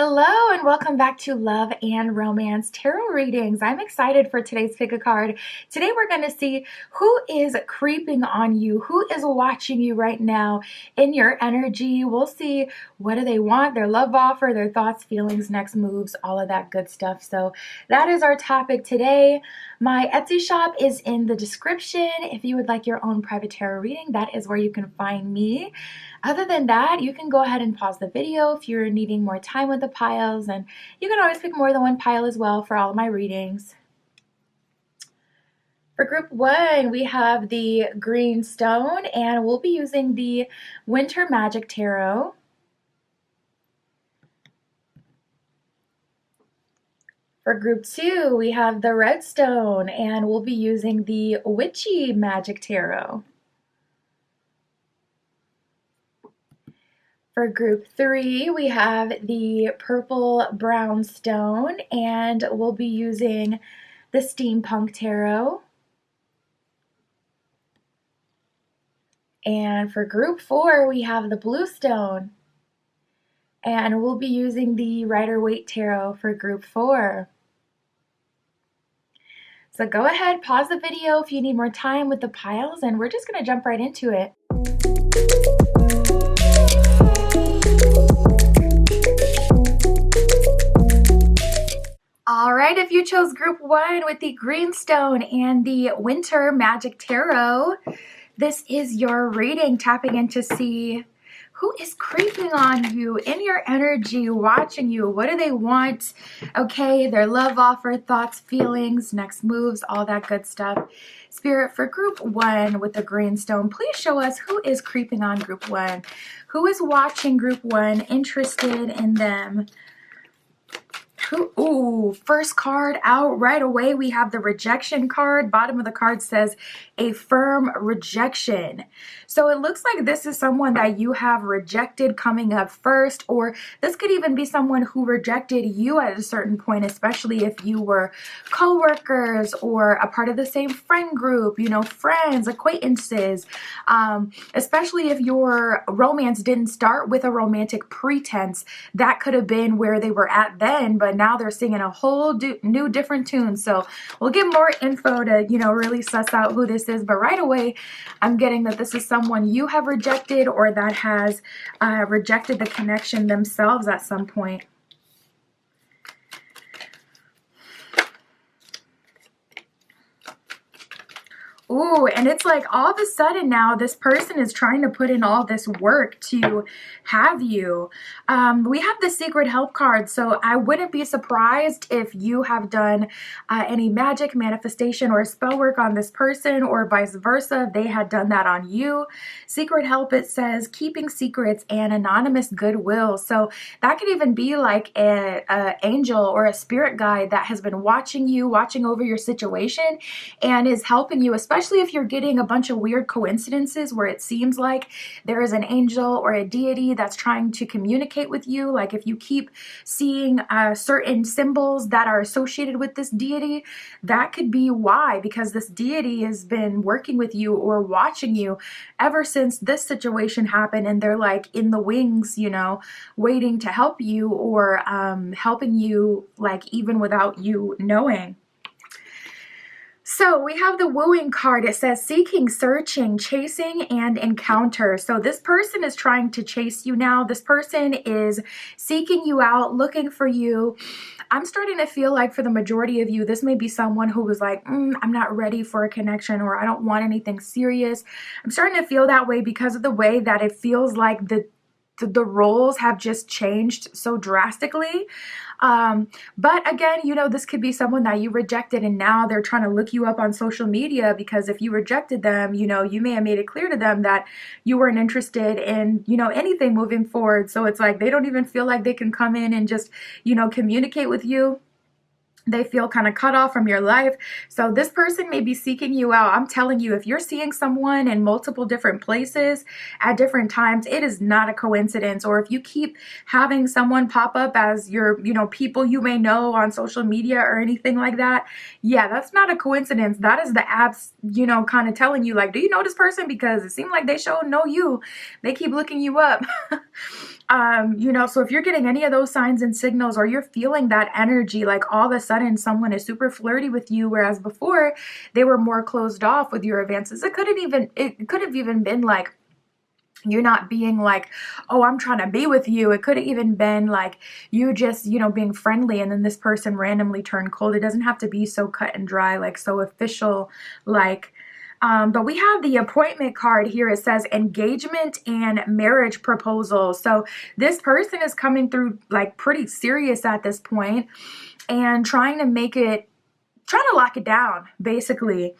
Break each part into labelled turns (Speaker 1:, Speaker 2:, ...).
Speaker 1: Hello and welcome back to Love and Romance Tarot Readings. I'm excited for today's pick a card. Today we're going to see who is creeping on you, who is watching you right now in your energy. We'll see what do they want, their love offer, their thoughts, feelings, next moves, all of that good stuff. So that is our topic today. My Etsy shop is in the description. If you would like your own private tarot reading, that is where you can find me. Other than that, you can go ahead and pause the video if you're needing more time with the piles, and you can always pick more than one pile as well for all of my readings. For group one, we have the green stone, and we'll be using the Winter Magic Tarot. For group two, we have the red stone, and we'll be using the Witchy Magic Tarot. For group three, we have the purple brown stone, and we'll be using the Steampunk Tarot. And for group four, we have the blue stone, and we'll be using the Rider-Waite Tarot for group four. So go ahead, pause the video if you need more time with the piles, and we're just going to jump right into it. All right, if you chose group one with the green stone and the Winter Magic Tarot, this is your reading, tapping in to see who is creeping on you in your energy, watching you. What do they want? Okay, their love offer, thoughts, feelings, next moves, all that good stuff. Spirit, for group one with the green stone, please show us who is creeping on group one. Who is watching group one, interested in them? Ooh, first card out right away. We have the rejection card. Bottom of the card says a firm rejection. So it looks like this is someone that you have rejected coming up first, or this could even be someone who rejected you at a certain point, especially if you were co-workers or a part of the same friend group, you know, friends, acquaintances, especially if your romance didn't start with a romantic pretense. That could have been where they were at then, but now they're singing a whole new different tune. So we'll get more info to, you know, really suss out who this is. But right away, I'm getting that this is someone you have rejected or that has rejected the connection themselves at some point. Ooh, and it's like all of a sudden now this person is trying to put in all this work to have you. We have the secret help card, so I wouldn't be surprised if you have done any magic, manifestation, or spell work on this person, or vice versa, if they had done that on you. Secret help, it says keeping secrets and anonymous goodwill. So that could even be like a angel or a spirit guide that has been watching you, watching over your situation, and is helping you, especially if you're getting a bunch of weird coincidences where it seems like there is an angel or a deity that's trying to communicate with you. Like if you keep seeing certain symbols that are associated with this deity, that could be why, because this deity has been working with you or watching you ever since this situation happened, and they're like in the wings, you know, waiting to help you or helping you like even without you knowing. So we have the wooing card. It says seeking, searching, chasing, and encounter. So this person is trying to chase you now. This person is seeking you out, looking for you. I'm starting to feel like for the majority of you, this may be someone who was like, I'm not ready for a connection, or I don't want anything serious. I'm starting to feel that way because of the way that it feels like the roles have just changed so drastically. But again, you know, this could be someone that you rejected and now they're trying to look you up on social media, because if you rejected them, you know, you may have made it clear to them that you weren't interested in, you know, anything moving forward. So it's like they don't even feel like they can come in and just, you know, communicate with you. They feel kind of cut off from your life. So this person may be seeking you out. I'm telling you, if you're seeing someone in multiple different places at different times, it is not a coincidence. Or if you keep having someone pop up as your, you know, people you may know on social media or anything like that, yeah, that's not a coincidence. That is the apps, you know, kind of telling you like, do you know this person? Because it seems like they sure know you. They keep looking you up. You know, so if you're getting any of those signs and signals, or you're feeling that energy, like all of a sudden someone is super flirty with you, whereas before they were more closed off with your advances. It could have even been like, you're not being like, oh, I'm trying to be with you. It could have even been like you just, you know, being friendly, and then this person randomly turned cold. It doesn't have to be so cut and dry, like so official, like, but we have the appointment card here. It says engagement and marriage proposal. So this person is coming through like pretty serious at this point and trying to lock it down, basically.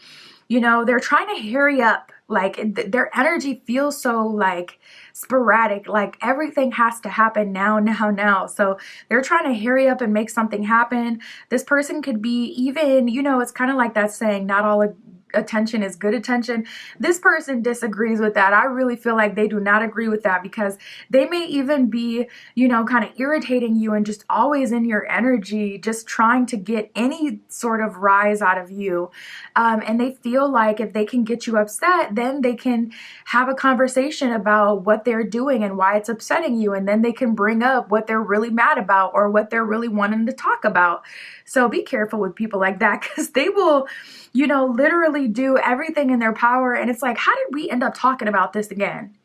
Speaker 1: You know, they're trying to hurry up. Like their energy feels so like sporadic, like everything has to happen now, now, now. So they're trying to hurry up and make something happen. This person could be even, you know, it's kind of like that saying, not all attention is good attention. This person disagrees with that. I really feel like they do not agree with that, because they may even be, you know, kind of irritating you and just always in your energy, just trying to get any sort of rise out of you. And they feel like if they can get you upset, then they can have a conversation about what they're doing and why it's upsetting you. And then they can bring up what they're really mad about or what they're really wanting to talk about. So be careful with people like that, because they will, you know, literally do everything in their power. And it's like, how did we end up talking about this again?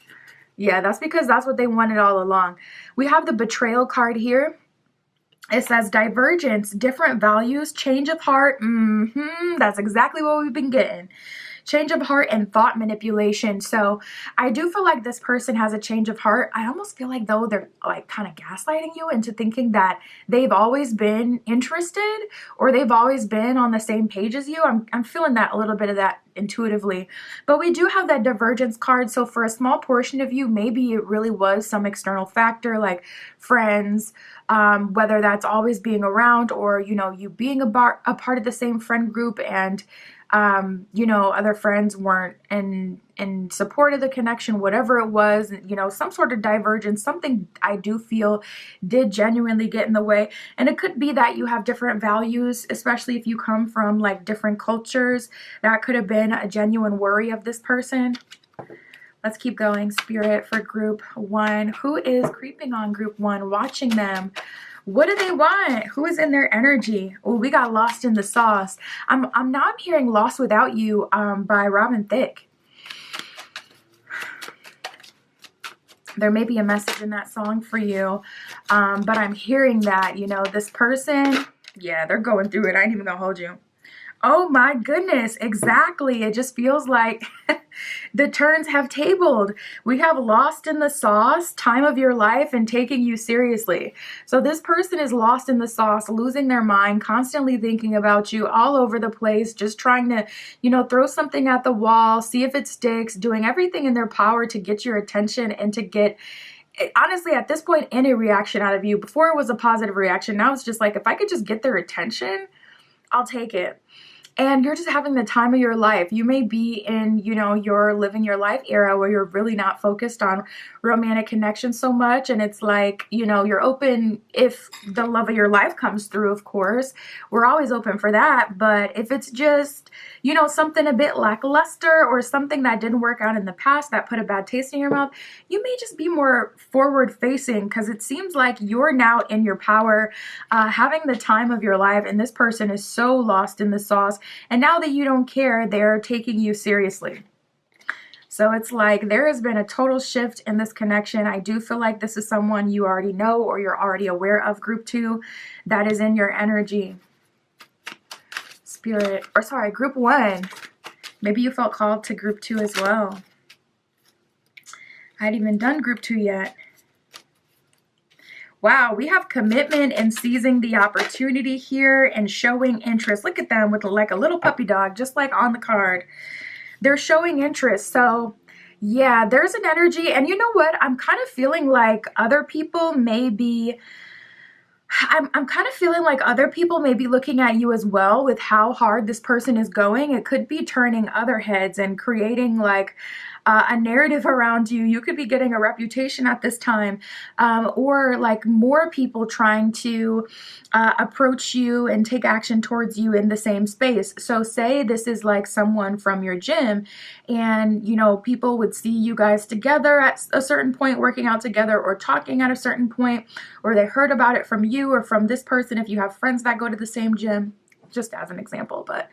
Speaker 1: Yeah, that's because that's what they wanted all along. We have the betrayal card here. It says divergence, different values, change of heart. That's exactly what we've been getting. Change of heart and thought manipulation. So I do feel like this person has a change of heart. I almost feel like though they're like kind of gaslighting you into thinking that they've always been interested, or they've always been on the same page as you. I'm feeling that, a little bit of that intuitively. But we do have that divergence card. So for a small portion of you, maybe it really was some external factor like friends, whether that's always being around, or, you know, you being a part of the same friend group, and you know, other friends weren't in support of the connection, whatever it was, you know, some sort of divergence, something I do feel did genuinely get in the way. And it could be that you have different values, especially if you come from like different cultures. That could have been a genuine worry of this person. Let's keep going, Spirit, for group one. Who is creeping on group one, watching them? What do they want? Who is in their energy? Oh, we got Lost in the Sauce. I'm hearing Lost Without You by Robin Thicke. There may be a message in that song for you, but I'm hearing that, you know, this person, yeah, they're going through it. I ain't even gonna hold you. Oh my goodness, exactly. It just feels like the turns have tabled. We have lost in the sauce, time of your life, and taking you seriously. So this person is lost in the sauce, losing their mind, constantly thinking about you all over the place, just trying to, you know, throw something at the wall, see if it sticks, doing everything in their power to get your attention and to get, honestly, at this point, any reaction out of you. Before it was a positive reaction. Now it's just like, if I could just get their attention, I'll take it. And you're just having the time of your life. You may be in, you know, your living your life era where you're really not focused on romantic connection so much. And it's like, you know, you're open if the love of your life comes through, of course. We're always open for that. But if it's just, you know, something a bit lackluster, or something that didn't work out in the past that put a bad taste in your mouth, you may just be more forward facing, because it seems like you're now in your power, having the time of your life. And this person is so lost in the sauce. And now that you don't care, they're taking you seriously. So it's like there has been a total shift in this connection. I do feel like this is someone you already know, or you're already aware of, group two, that is in your energy. Spirit, or sorry, group one. Maybe you felt called to group two as well. I hadn't even done group two yet. Wow, we have commitment and seizing the opportunity here and showing interest. Look at them with like a little puppy dog, just like on the card. They're showing interest. So yeah, there's an energy. And you know what? I'm kind of feeling like other people may be I'm kind of feeling like other people may be looking at you as well with how hard this person is going. It could be turning other heads and creating like a narrative around you. You could be getting a reputation at this time, or like more people trying to approach you and take action towards you in the same space. So say this is like someone from your gym, and you know, people would see you guys together at a certain point, working out together or talking at a certain point, or they heard about it from you or from this person if you have friends that go to the same gym, just as an example. But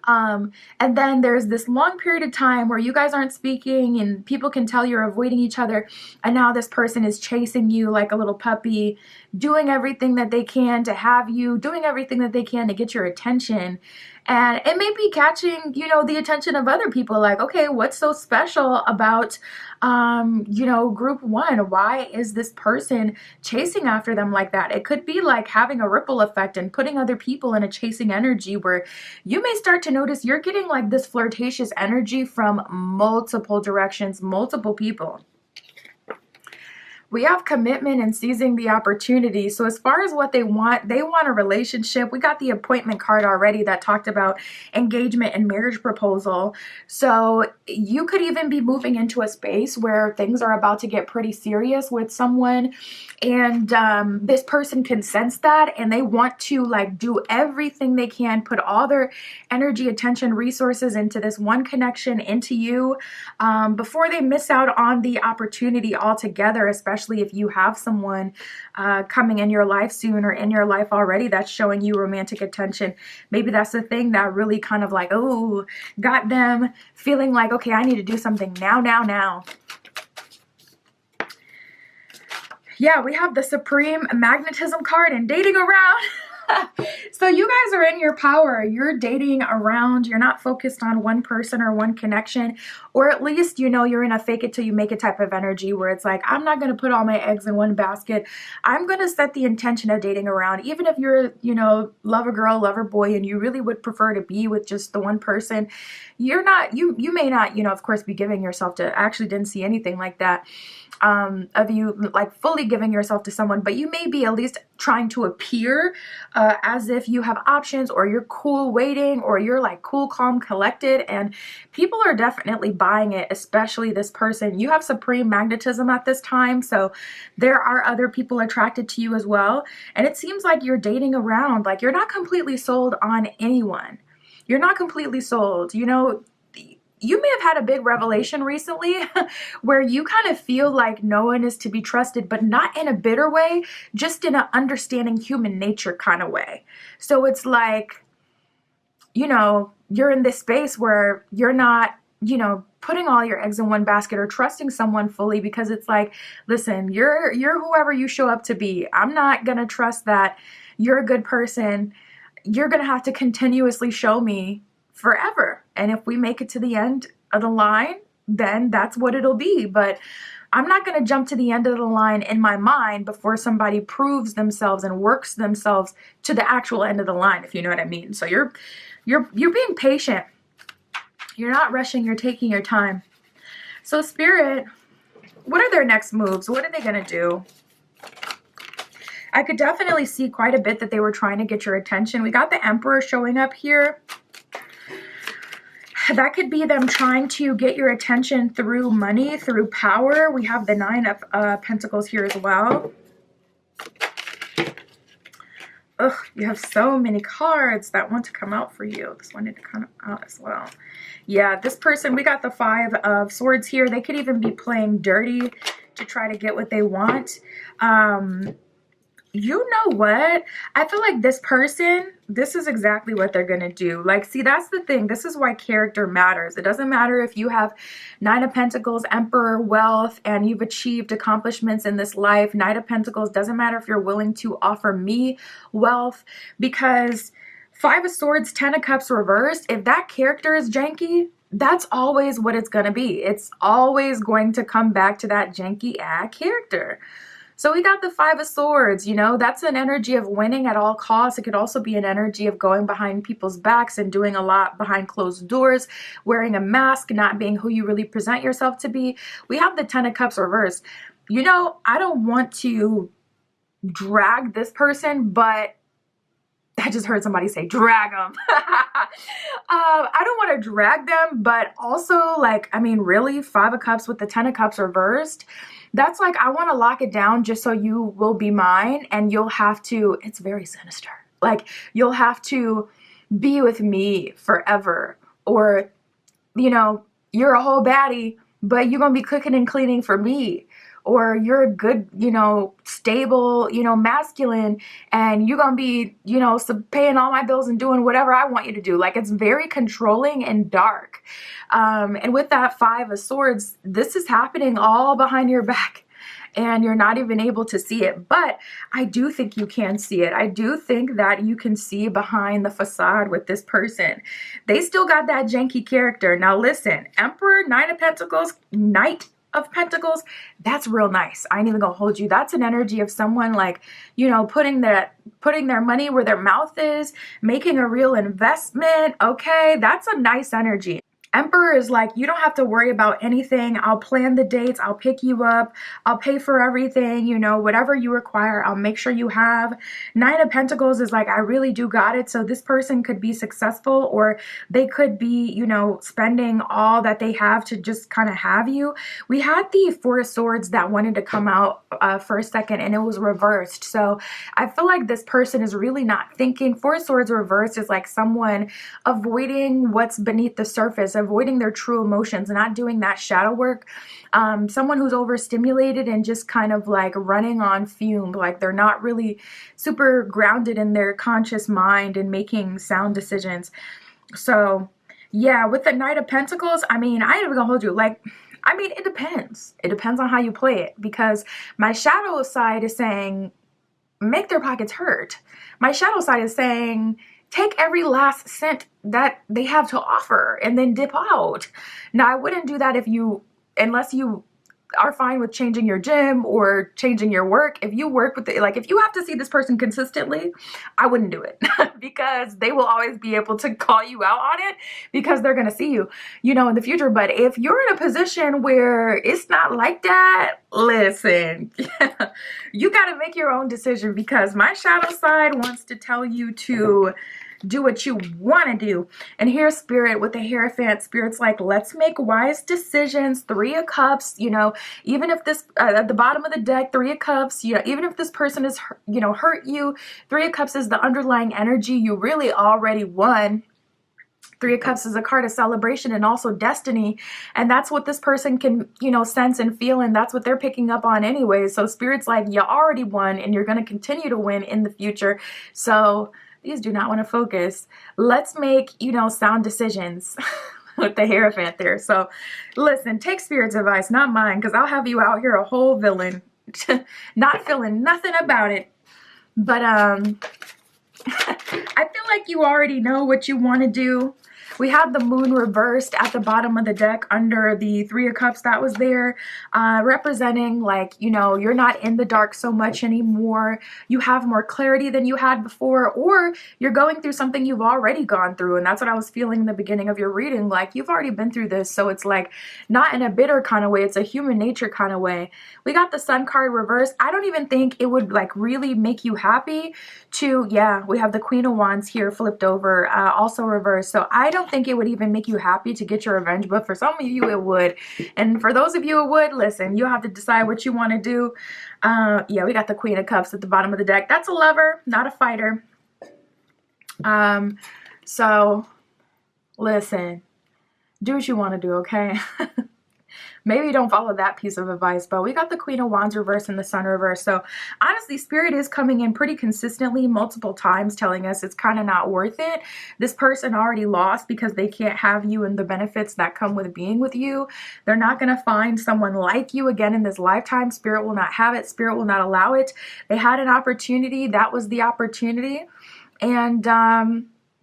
Speaker 1: and then there's this long period of time where you guys aren't speaking and people can tell you're avoiding each other, and now this person is chasing you like a little puppy, doing everything that they can to have you, doing everything that they can to get your attention. And it may be catching, you know, the attention of other people, like, okay, what's so special about, you know, group one? Why is this person chasing after them like that? It could be like having a ripple effect and putting other people in a chasing energy where you may start to notice you're getting like this flirtatious energy from multiple directions, multiple people. We have commitment and seizing the opportunity. So as far as what they want a relationship. We got the appointment card already that talked about engagement and marriage proposal. So you could even be moving into a space where things are about to get pretty serious with someone, and this person can sense that, and they want to like do everything they can, put all their energy, attention, resources into this one connection, into you, before they miss out on the opportunity altogether, especially if you have someone coming in your life soon or in your life already that's showing you romantic attention. Maybe that's the thing that really kind of like, oh, got them feeling like, okay, I need to do something now. Yeah, we have the Supreme Magnetism card and dating around. So you guys are in your power. You're dating around. You're not focused on one person or one connection, or at least, you know, you're in a fake it till you make it type of energy where it's like, I'm not going to put all my eggs in one basket. I'm going to set the intention of dating around. Even if you're, you know, lover girl, lover boy, and you really would prefer to be with just the one person, you're not, you may not, you know, of course, be giving yourself to, I actually didn't see anything like that. Of you like fully giving yourself to someone, but you may be at least trying to appear as if you have options, or you're cool waiting, or you're like cool, calm, collected, and people are definitely buying it, especially this person. You have supreme magnetism at this time, so there are other people attracted to you as well, and it seems like you're dating around, like you're not completely sold on anyone. You're not completely sold, you know. You may have had a big revelation recently where you kind of feel like no one is to be trusted, but not in a bitter way, just in an understanding human nature kind of way. So it's like, you know, you're in this space where you're not, you know, putting all your eggs in one basket or trusting someone fully, because it's like, listen, you're whoever you show up to be. I'm not going to trust that you're a good person. You're going to have to continuously show me forever. And if we make it to the end of the line, then that's what it'll be. But I'm not going to jump to the end of the line in my mind before somebody proves themselves and works themselves to the actual end of the line, if you know what I mean. So you're being patient. You're not rushing, you're taking your time. So Spirit, what are their next moves? What are they going to do? I could definitely see quite a bit that they were trying to get your attention. We got the Emperor showing up here. That could be them trying to get your attention through money, through power. We have the Nine of Pentacles here as well. Ugh, you have so many cards that want to come out for you. This one need to come out as well. Yeah, this person, we got the Five of Swords here. They could even be playing dirty to try to get what they want. You know what? I feel like this person, this is exactly what they're going to do. Like, see, that's the thing. This is why character matters. It doesn't matter if you have Nine of Pentacles, Emperor, wealth, and you've achieved accomplishments in this life. Knight of Pentacles doesn't matter if you're willing to offer me wealth, because Five of Swords, Ten of Cups reversed, if that character is janky, that's always what it's going to be. It's always going to come back to that janky character. So we got the Five of Swords, you know, that's an energy of winning at all costs. It could also be an energy of going behind people's backs and doing a lot behind closed doors, wearing a mask, not being who you really present yourself to be. We have the Ten of Cups reversed. You know, I don't want to drag this person, but I just heard somebody say drag them. I don't want to drag them, but also, like, I mean, really, 5 of Cups with the 10 of Cups reversed. That's like, I want to lock it down just so you will be mine, and you'll have to, it's very sinister. Like, you'll have to be with me forever. Or, you know, you're a whole baddie, but you're going to be cooking and cleaning for me. Or you're a good, you know, stable, you know, masculine, and you're going to be, you know, paying all my bills and doing whatever I want you to do. Like, it's very controlling and dark. And with that 5 of Swords, this is happening all behind your back, and you're not even able to see it. But I do think you can see it. I do think that you can see behind the facade with this person. They still got that janky character. Now listen, Emperor, 9 of Pentacles, Knight of Pentacles, that's real nice. I ain't even gonna hold you. That's an energy of someone, like, you know, putting their money where their mouth is, making a real investment. Okay, that's a nice energy. Emperor is like, you don't have to worry about anything. I'll plan the dates. I'll pick you up. I'll pay for everything. You know, whatever you require, I'll make sure you have. 9 of Pentacles is like, I really do got it. So this person could be successful, or they could be, you know, spending all that they have to just kind of have you. We had the 4 of Swords that wanted to come out for a second, and it was reversed. So I feel like this person is really not thinking. 4 of Swords reversed is like someone avoiding what's beneath the surface, avoiding their true emotions, not doing that shadow work. Someone who's overstimulated and just kind of like running on fume, like they're not really super grounded in their conscious mind and making sound decisions. So yeah, with the Knight of Pentacles, I mean, I ain't even gonna hold you. Like, I mean, it depends. It depends on how you play it, because my shadow side is saying, make their pockets hurt. My shadow side is saying, take every last cent that they have to offer and then dip out. Now, I wouldn't do that unless you are fine with changing your gym or changing your work. If you work with like, if you have to see this person consistently, I wouldn't do it because they will always be able to call you out on it because they're going to see you, you know, in the future. But if you're in a position where it's not like that, listen, you got to make your own decision, because my shadow side wants to tell you to do what you want to do. And here's Spirit with the Hierophant. Spirit's like, let's make wise decisions. 3 of Cups, you know, even if this at the bottom of the deck, 3 of Cups, you know, even if this person is, you know, hurt you, 3 of Cups is the underlying energy. You really already won. 3 of Cups is a card of celebration and also destiny. And that's what this person can, you know, sense and feel. And that's what they're picking up on anyway. So Spirit's like, you already won and you're going to continue to win in the future. So these do not want to focus. Let's make, you know, sound decisions with the Hierophant there. So listen, take Spirit's advice, not mine, because I'll have you out here a whole villain, not feeling nothing about it. But I feel like you already know what you want to do. We have the Moon reversed at the bottom of the deck under the 3 of Cups that was there, representing, like, you know, you're not in the dark so much anymore. You have more clarity than you had before, or you're going through something you've already gone through. And that's what I was feeling in the beginning of your reading. Like, you've already been through this. So it's like not in a bitter kind of way. It's a human nature kind of way. We got the Sun card reversed. I don't even think it would like really make you happy to, yeah, we have the Queen of Wands here flipped over, also reversed. So I don't think it would even make you happy to get your revenge, but for some of you it would. And for those of you it would, listen, you have to decide what you want to do. Yeah, we got the Queen of Cups at the bottom of the deck. That's a lover, not a fighter. So listen, do what you want to do, okay? Maybe don't follow that piece of advice, but we got the Queen of Wands reverse and the Sun reverse. So honestly, Spirit is coming in pretty consistently multiple times telling us it's kind of not worth it. This person already lost because they can't have you and the benefits that come with being with you. They're not going to find someone like you again in this lifetime. Spirit will not have it. Spirit will not allow it. They had an opportunity. That was the opportunity. And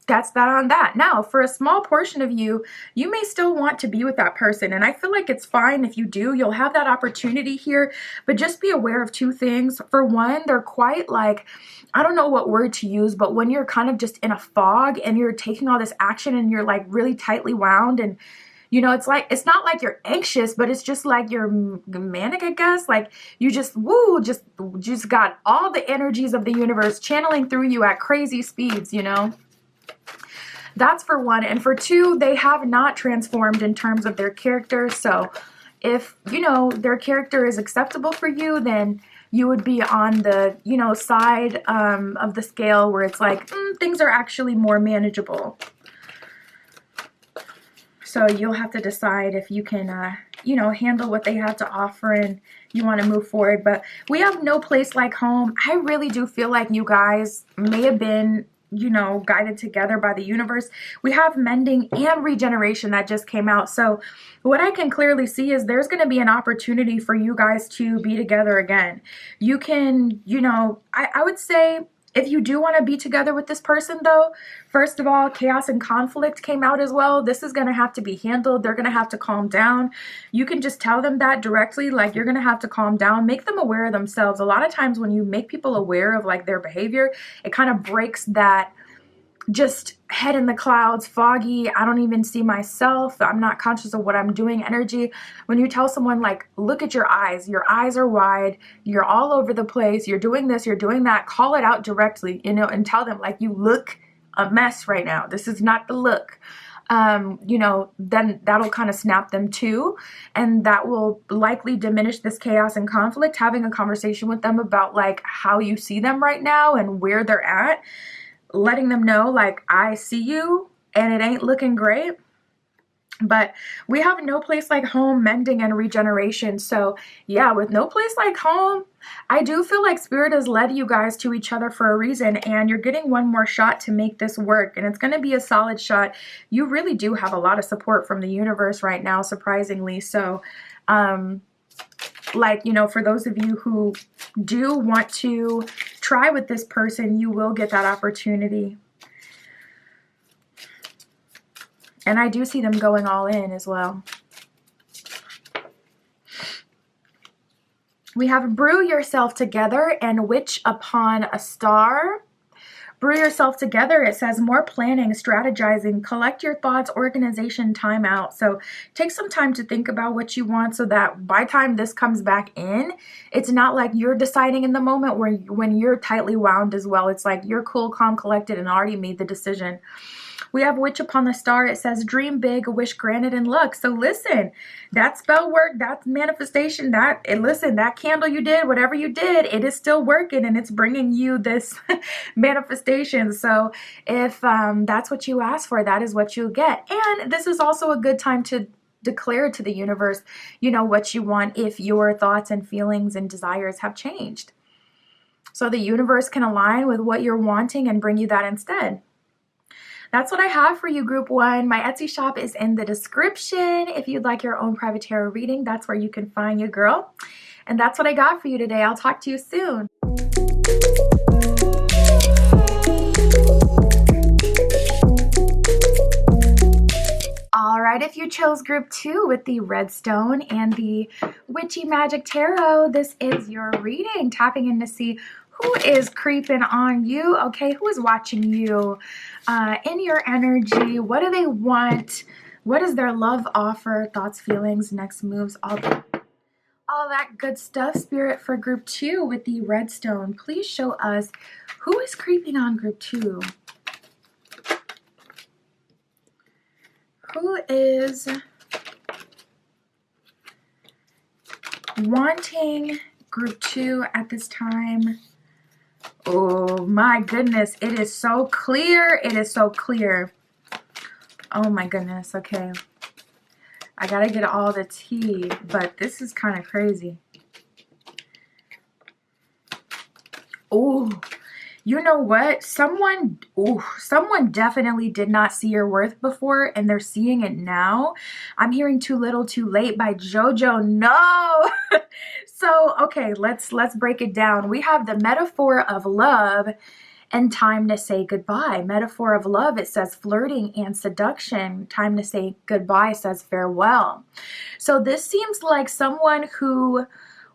Speaker 1: that's that on that. Now, for a small portion of you, you may still want to be with that person. And I feel like it's fine if you do. You'll have that opportunity here. But just be aware of 2 things. For one, they're quite like, I don't know what word to use, but when you're kind of just in a fog and you're taking all this action and you're like really tightly wound and You know, it's not like you're anxious, but it's just like you're manic, I guess. Like you just, woo, just got all the energies of the universe channeling through you at crazy speeds, you know? That's for one. And for two, they have not transformed in terms of their character. So if, you know, their character is acceptable for you, then you would be on the, you know, side of the scale where it's like, things are actually more manageable. So you'll have to decide if you can, you know, handle what they have to offer and you want to move forward. But we have no place like home. I really do feel like you guys may have been, you know, guided together by the universe. We have mending and regeneration that just came out. So what I can clearly see is there's going to be an opportunity for you guys to be together again. You can, you know, I would say if you do want to be together with this person though, first of all, chaos and conflict came out as well. This is going to have to be handled. They're going to have to calm down. You can just tell them that directly, like you're going to have to calm down, make them aware of themselves. A lot of times when you make people aware of like their behavior, it kind of breaks that just head in the clouds, foggy, I don't even see myself, I'm not conscious of what I'm doing energy. When you tell someone like, look at your eyes are wide, you're all over the place, you're doing this, you're doing that, call it out directly, you know, and tell them like, you look a mess right now. This is not the look. You know, then that'll kind of snap them too. And that will likely diminish this chaos and conflict, having a conversation with them about like how you see them right now and where they're at. Letting them know like, I see you and it ain't looking great. But we have no place like home, mending and regeneration. So yeah, with no place like home, I do feel like spirit has led you guys to each other for a reason, and you're getting one more shot to make this work, and it's going to be a solid shot. You really do have a lot of support from the universe right now, surprisingly. So like, you know, for those of you who do want to try with this person, you will get that opportunity. And I do see them going all in as well. We have brew yourself together and witch upon a star. Brew yourself together, it says more planning, strategizing, collect your thoughts, organization, time out. So take some time to think about what you want so that by the time this comes back in, it's not like you're deciding in the moment when you're tightly wound as well. It's like you're cool, calm, collected, and already made the decision. We have witch upon the star. It says dream big, wish granted, and luck. So listen, that spell work, that manifestation, listen, that candle you did, whatever you did, it is still working and it's bringing you this manifestation. So if that's what you ask for, that is what you'll get. And this is also a good time to declare to the universe, you know, what you want if your thoughts and feelings and desires have changed. So the universe can align with what you're wanting and bring you that instead. That's what I have for you, Group 1. My Etsy shop is in the description. If you'd like your own private tarot reading, that's where you can find your girl. And that's what I got for you today. I'll talk to you soon. All right, if you chose Group 2 with the Redstone and the Witchy Magic Tarot, this is your reading, tapping in to see who is creeping on you, okay? Who is watching you in your energy? What do they want? What is their love offer? Thoughts, feelings, next moves, all that good stuff. Spirit, for Group 2 with the Redstone, please show us who is creeping on Group 2. Who is wanting Group 2 at this time? Oh my goodness, it is so clear. It is so clear. Oh my goodness, okay. I gotta get all the tea, but this is kind of crazy. Oh, you know what? Someone definitely did not see your worth before and they're seeing it now. I'm hearing Too Little Too Late by JoJo. No! So, okay, let's break it down. We have the metaphor of love and time to say goodbye. Metaphor of love, it says flirting and seduction. Time to say goodbye says farewell. So this seems like someone who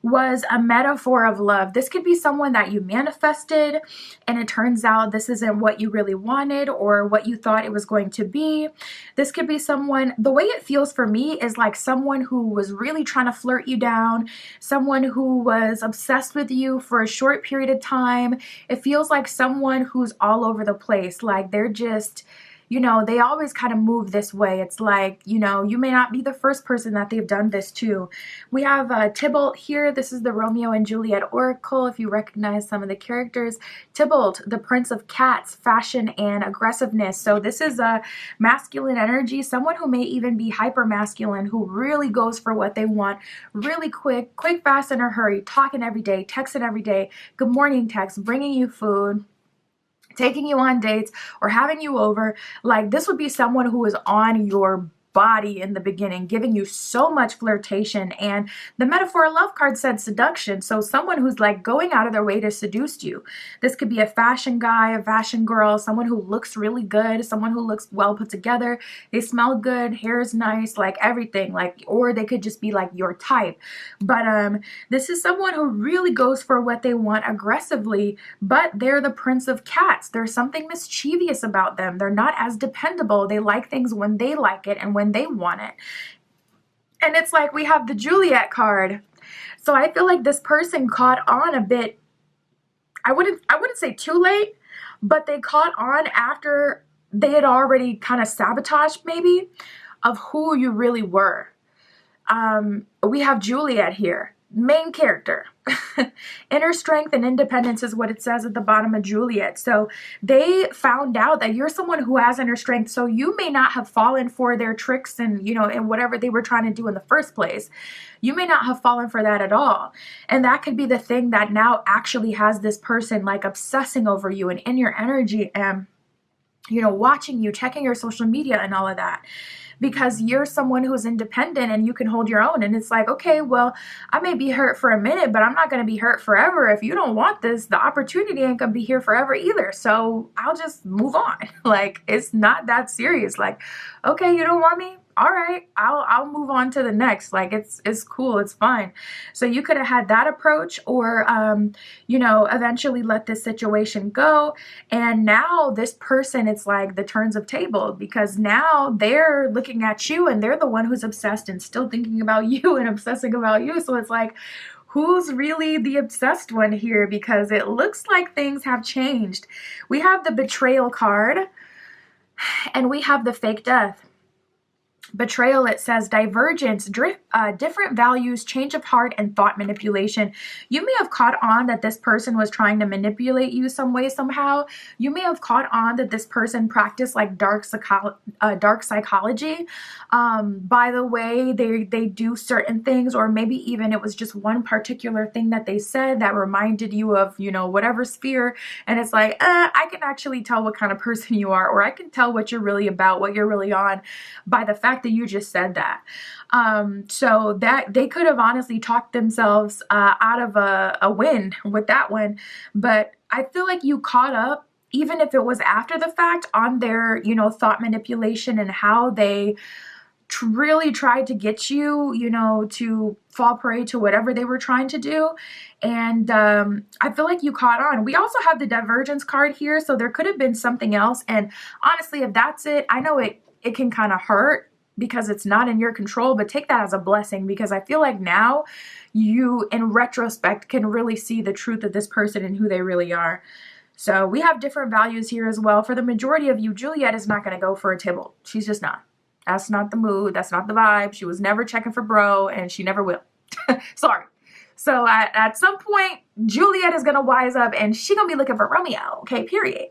Speaker 1: was a metaphor of love. This could be someone that you manifested and it turns out this isn't what you really wanted or what you thought it was going to be. This could be someone, the way it feels for me is like someone who was really trying to flirt you down, someone who was obsessed with you for a short period of time. It feels like someone who's all over the place. Like they're just, you know, they always kind of move this way. It's like, you know, you may not be the first person that they've done this to. We have Tybalt here. This is the Romeo and Juliet Oracle. If you recognize some of the characters, Tybalt, the Prince of Cats, fashion and aggressiveness. So this is a masculine energy, someone who may even be hyper masculine, who really goes for what they want, really quick, fast, in a hurry, talking every day, texting every day, good morning text, bringing you food, taking you on dates, or having you over. Like this would be someone who is on your body in the beginning, giving you so much flirtation. And the metaphor love card said seduction. So someone who's like going out of their way to seduce you. This could be a fashion guy, a fashion girl, someone who looks really good, someone who looks well put together. They smell good, hair is nice, like everything. Like, or they could just be like your type. But this is someone who really goes for what they want aggressively, but they're the Prince of Cats. There's something mischievous about them. They're not as dependable. They like things when they like it and when they want it. And it's like we have the Juliet card. So I feel like this person caught on a bit, I wouldn't say too late, but they caught on after they had already kind of sabotaged maybe of who you really were. We have Juliet here. Main character. Inner strength and independence is what it says at the bottom of Juliet. So they found out that you're someone who has inner strength. So you may not have fallen for their tricks and, you know, and whatever they were trying to do in the first place. You may not have fallen for that at all. And that could be the thing that now actually has this person like obsessing over you and in your energy and, you know, watching you, checking your social media and all of that. Because you're someone who's independent and you can hold your own. And it's like, okay, well, I may be hurt for a minute, but I'm not going to be hurt forever. If you don't want this, the opportunity ain't going to be here forever either. So I'll just move on. Like, it's not that serious. Like, okay, you don't want me? All right, I'll move on to the next. Like it's cool, it's fine. So you could have had that approach, or you know, eventually let this situation go. And now this person, it's like the turns of table, because now they're looking at you and they're the one who's obsessed and still thinking about you and obsessing about you. So it's like, who's really the obsessed one here? Because it looks like things have changed. We have the betrayal card and we have the fake death. Betrayal, it says divergence, different values, change of heart, and thought manipulation. You may have caught on that this person was trying to manipulate you some way, somehow. You may have caught on that this person practiced like dark psychology by the way they do certain things, or maybe even it was just one particular thing that they said that reminded you of, you know, whatever sphere. And it's like, I can actually tell what kind of person you are, or I can tell what you're really about, what you're really on, by the fact that you just said that. So that they could have honestly talked themselves out of a win with that one. But I feel like you caught up, even if it was after the fact, on their, you know, thought manipulation and how they really tried to get you, you know, to fall prey to whatever they were trying to do. And I feel like you caught on. We also have the divergence card here. So there could have been something else. And honestly, if that's it, I know it can kind of hurt, because it's not in your control, but take that as a blessing, because I feel like now you, in retrospect, can really see the truth of this person and who they really are. So we have different values here as well. For the majority of you, Juliet is not going to go for a Tybalt. She's just not. That's not the mood. That's not the vibe. She was never checking for bro, and she never will. Sorry. So at some point, Juliet is going to wise up and she's going to be looking for Romeo. Okay, period.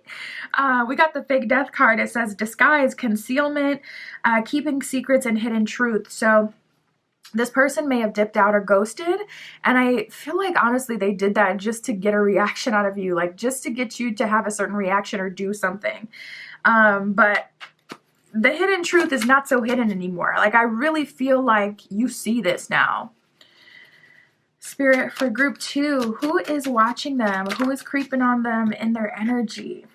Speaker 1: We got the fake death card. It says disguise, concealment, keeping secrets, and hidden truth. So this person may have dipped out or ghosted. And I feel like, honestly, they did that just to get a reaction out of you. Like, just to get you to have a certain reaction or do something. But the hidden truth is not so hidden anymore. Like, I really feel like you see this now. Spirit, for group 2, who is watching them? Who is creeping on them in their energy?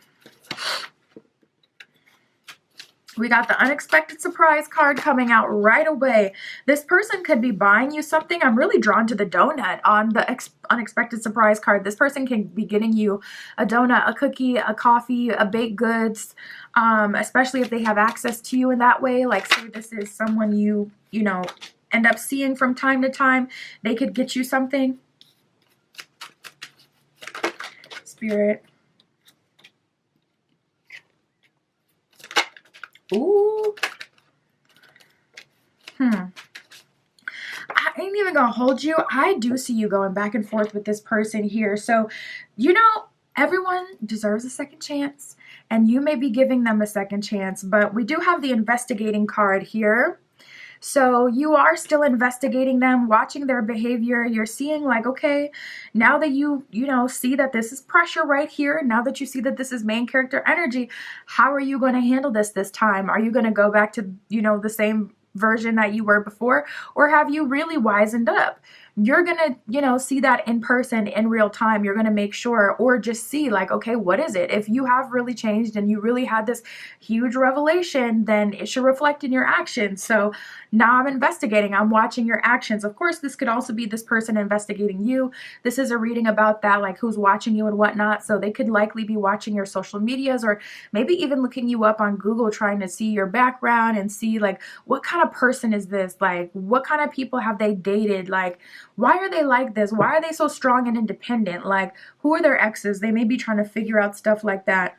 Speaker 1: We got the unexpected surprise card coming out right away. This person could be buying you something. I'm really drawn to the donut on the unexpected surprise card. This person can be getting you a donut, a cookie, a coffee, a baked goods, especially if they have access to you in that way. Like, say this is someone you know, end up seeing from time to time. They could get you something. Spirit. Ooh. I ain't even gonna hold you. I do see you going back and forth with this person here. So, you know, everyone deserves a second chance, and you may be giving them a second chance, but we do have the investigating card here. So you are still investigating them, watching their behavior. You're seeing like, okay, now that you know, see that this is pressure right here, now that you see that this is main character energy, how are you going to handle this time? Are you going to go back to, you know, the same version that you were before, or have you really wisened up? You're gonna, you know, see that in person in real time. You're gonna make sure, or just see like, okay, what is it? If you have really changed and you really had this huge revelation, then it should reflect in your actions. So now I'm investigating, I'm watching your actions. Of course, this could also be this person investigating you. This is a reading about that, like who's watching you and whatnot. So they could likely be watching your social medias, or maybe even looking you up on Google, trying to see your background and see like, what kind of person is this? Like, what kind of people have they dated? Like, why are they like this? Why are they so strong and independent? Like, who are their exes? They may be trying to figure out stuff like that.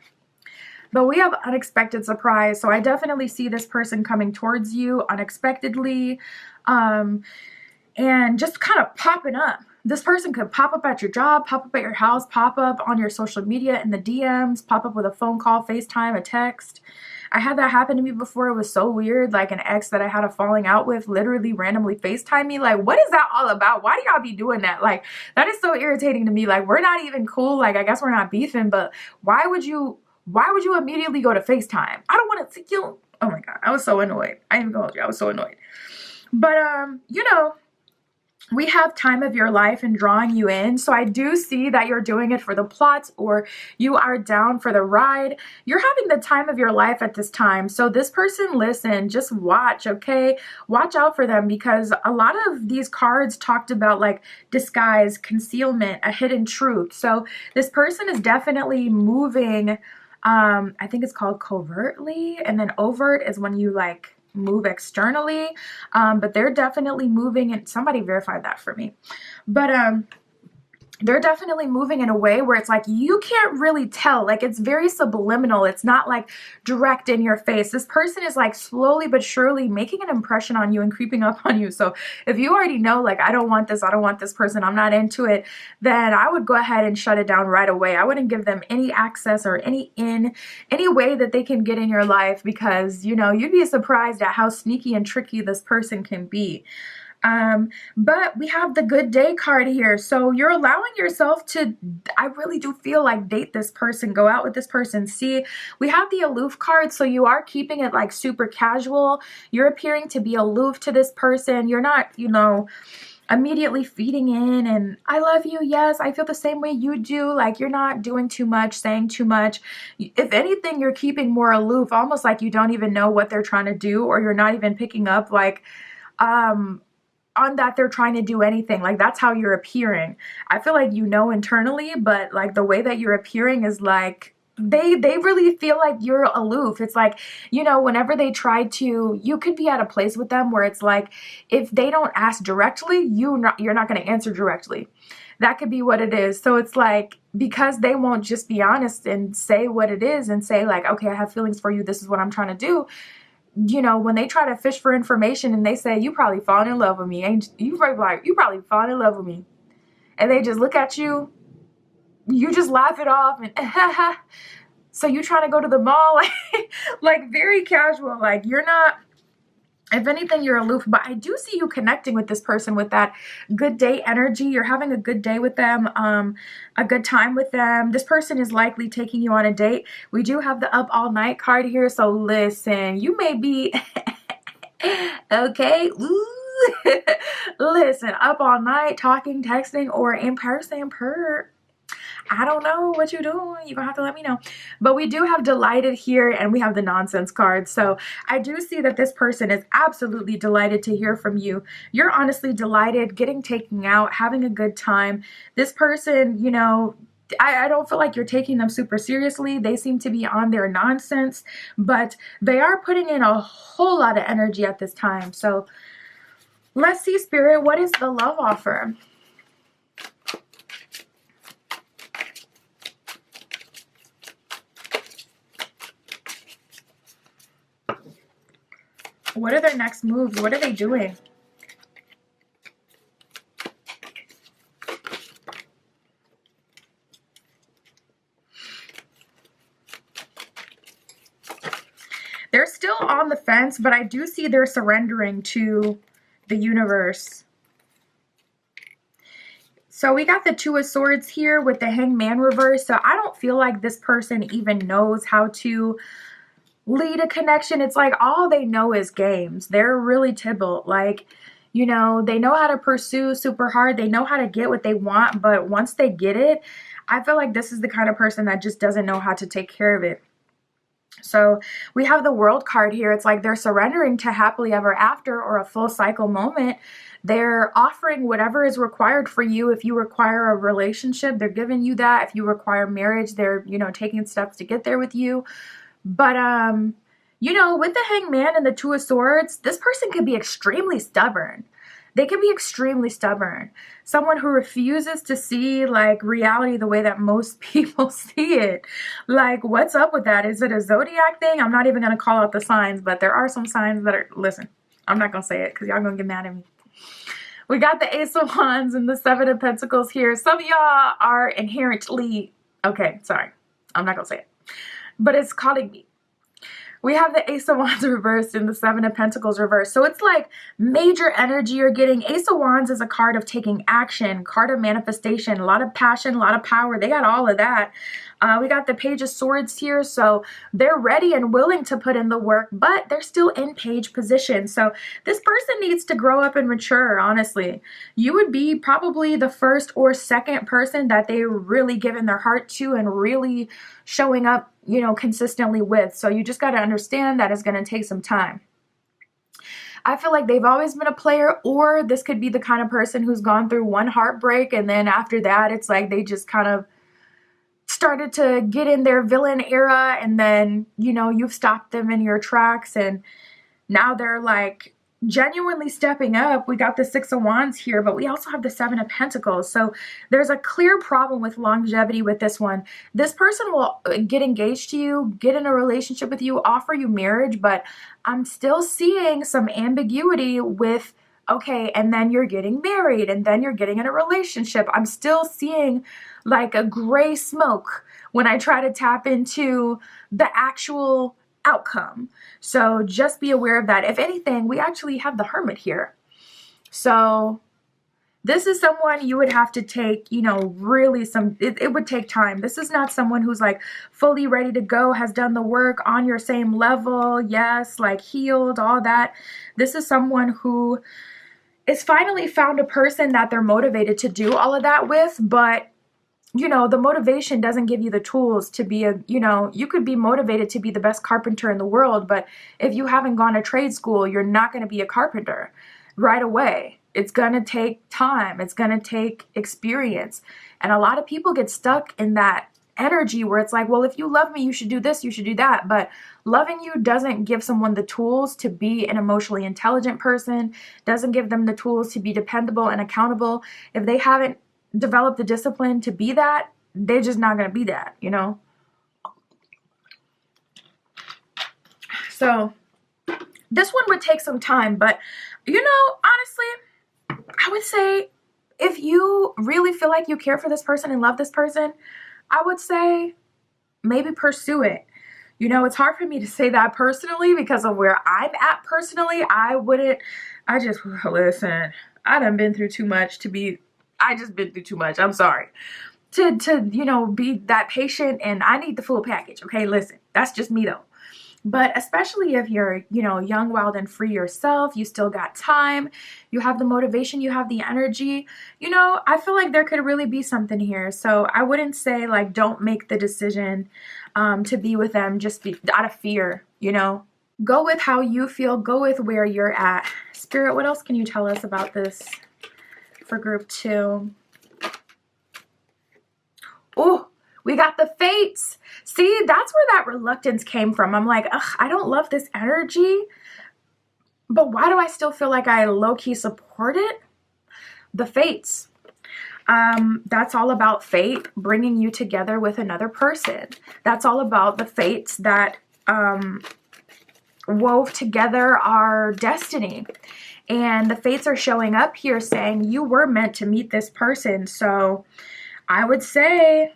Speaker 1: But we have unexpected surprise. So I definitely see this person coming towards you unexpectedly, and just kind of popping up. This person could pop up at your job, pop up at your house, pop up on your social media in the DMs, pop up with a phone call, FaceTime, a text. I had that happen to me before. It was so weird. Like, an ex that I had a falling out with literally randomly FaceTime me. Like, what is that all about? Why do y'all be doing that? Like, that is so irritating to me. Like, we're not even cool. Like, I guess we're not beefing, but why would you immediately go to FaceTime? I don't want to see you. Oh my God. I was so annoyed. I ain't even gonna hold you. I was so annoyed. But, you know, we have time of your life and drawing you in. So I do see that you're doing it for the plot, or you are down for the ride. You're having the time of your life at this time. So this person, listen, just watch, okay? Watch out for them, because a lot of these cards talked about like disguise, concealment, a hidden truth. So this person is definitely moving. I think it's called covertly, and then overt is when you like move externally, but they're definitely moving, and somebody verified that for me, but they're definitely moving in a way where it's like you can't really tell. Like, it's very subliminal. It's not like direct in your face. This person is like slowly but surely making an impression on you and creeping up on you. So if you already know, like, I don't want this person, I'm not into it, then I would go ahead and shut it down right away. I wouldn't give them any access or any way that they can get in your life, because, you know, you'd be surprised at how sneaky and tricky this person can be. But we have the good day card here. So you're allowing yourself to, I really do feel like, date this person, go out with this person. See, we have the aloof card. So you are keeping it like super casual. You're appearing to be aloof to this person. You're not, you know, immediately feeding in and I love you. Yes, I feel the same way you do. Like, you're not doing too much, saying too much. If anything, you're keeping more aloof, almost like you don't even know what they're trying to do, or you're not even picking up like, on that they're trying to do anything. Like, that's how you're appearing. I feel like you know internally, but like the way that you're appearing is like they really feel like you're aloof. It's like, you know, whenever they try to, you could be at a place with them where it's like, if they don't ask directly, you're not going to answer directly. That could be what it is. So it's like, because they won't just be honest and say what it is and say like, okay, I have feelings for you, this is what I'm trying to do. You know, when they try to fish for information and they say, you probably fallen in love with me, ain't you? You probably fallen in love with me. And they just look at you, you just laugh it off and so you trying to go to the mall, like very casual, like you're not, if anything, you're aloof. But I do see you connecting with this person with that good day energy. You're having a good day with them, a good time with them. This person is likely taking you on a date. We do have the up all night card here. So listen, you may be, okay, listen, up all night, talking, texting, or in person, I don't know what you're doing. You're gonna have to let me know. But we do have delighted here, and we have the nonsense card. So I do see that this person is absolutely delighted to hear from you. You're honestly delighted, getting taken out, having a good time. This person, you know, I don't feel like you're taking them super seriously. They seem to be on their nonsense, but they are putting in a whole lot of energy at this time. So let's see, Spirit, what is the love offer? What are their next moves? What are they doing? They're still on the fence, but I do see they're surrendering to the universe. So we got the Two of Swords here with the Hangman reverse. So I don't feel like this person even knows how to lead a connection. It's like all they know is games. They're really Tybalt. Like, you know, they know how to pursue super hard. They know how to get what they want. But once they get it, I feel like this is the kind of person that just doesn't know how to take care of it. So we have the World card here. It's like they're surrendering to happily ever after or a full cycle moment. They're offering whatever is required for you. If you require a relationship, they're giving you that. If you require marriage, they're, you know, taking steps to get there with you. But, you know, with the Hangman and the Two of Swords, this person could be extremely stubborn. They can be extremely stubborn. Someone who refuses to see, like, reality the way that most people see it. Like, what's up with that? Is it a zodiac thing? I'm not even going to call out the signs, but there are some signs that are, listen, I'm not going to say it because y'all going to get mad at me. We got the Ace of Wands and the Seven of Pentacles here. Some of y'all are inherently, okay, sorry. I'm not going to say it. But it's calling me. We have the Ace of Wands reversed and the Seven of Pentacles reversed. So it's like major energy you're getting. Ace of Wands is a card of taking action, card of manifestation, a lot of passion, a lot of power. They got all of that. We got the Page of Swords here. So they're ready and willing to put in the work, but they're still in page position. So this person needs to grow up and mature, honestly. You would be probably the first or second person that they really given their heart to and really showing up, you know, consistently with. So you just got to understand that it's going to take some time. I feel like they've always been a player, or this could be the kind of person who's gone through one heartbreak and then after that it's like they just kind of started to get in their villain era, and then, you know, you've stopped them in your tracks and now they're like genuinely stepping up. We got the Six of Wands here, but we also have the Seven of Pentacles. So there's a clear problem with longevity with this one. This person will get engaged to you, get in a relationship with you, offer you marriage, but I'm still seeing some ambiguity with, okay, and then you're getting married and then you're getting in a relationship. I'm still seeing like a gray smoke when I try to tap into the actual outcome. So just be aware of that. If anything, we actually have the Hermit here. So this is someone you would have to take, you know, really it would take time. This is not someone who's like fully ready to go, has done the work, on your same level, yes, like healed, all that. This is someone who is finally found a person that they're motivated to do all of that with, but you know, the motivation doesn't give you the tools to be a, you know, you could be motivated to be the best carpenter in the world, but if you haven't gone to trade school, you're not going to be a carpenter right away. It's going to take time. It's going to take experience. And a lot of people get stuck in that energy where it's like, well, if you love me, you should do this, you should do that. But loving you doesn't give someone the tools to be an emotionally intelligent person, doesn't give them the tools to be dependable and accountable. If they haven't develop the discipline to be that, they're just not going to be that, you know? So this one would take some time, but you know, honestly, I would say if you really feel like you care for this person and love this person, I would say maybe pursue it. You know, it's hard for me to say that personally because of where I'm at personally. Listen, I done been through too much to be, I just been through too much. I'm sorry. To you know, be that patient, and I need the full package. Okay, listen, that's just me though. But especially if you're, you know, young, wild, and free yourself, you still got time, you have the motivation, you have the energy, you know, I feel like there could really be something here. So I wouldn't say like don't make the decision to be with them just out of fear, you know. Go with how you feel, go with where you're at. Spirit, what else can you tell us about this for group 2? Oh, we got the fates. See, that's where that reluctance came from. I'm like, ugh, I don't love this energy, but why do I still feel like I low-key support it? The fates. That's all about fate bringing you together with another person. That's all about the fates that wove together our destiny. And the fates are showing up here saying you were meant to meet this person. So I would say,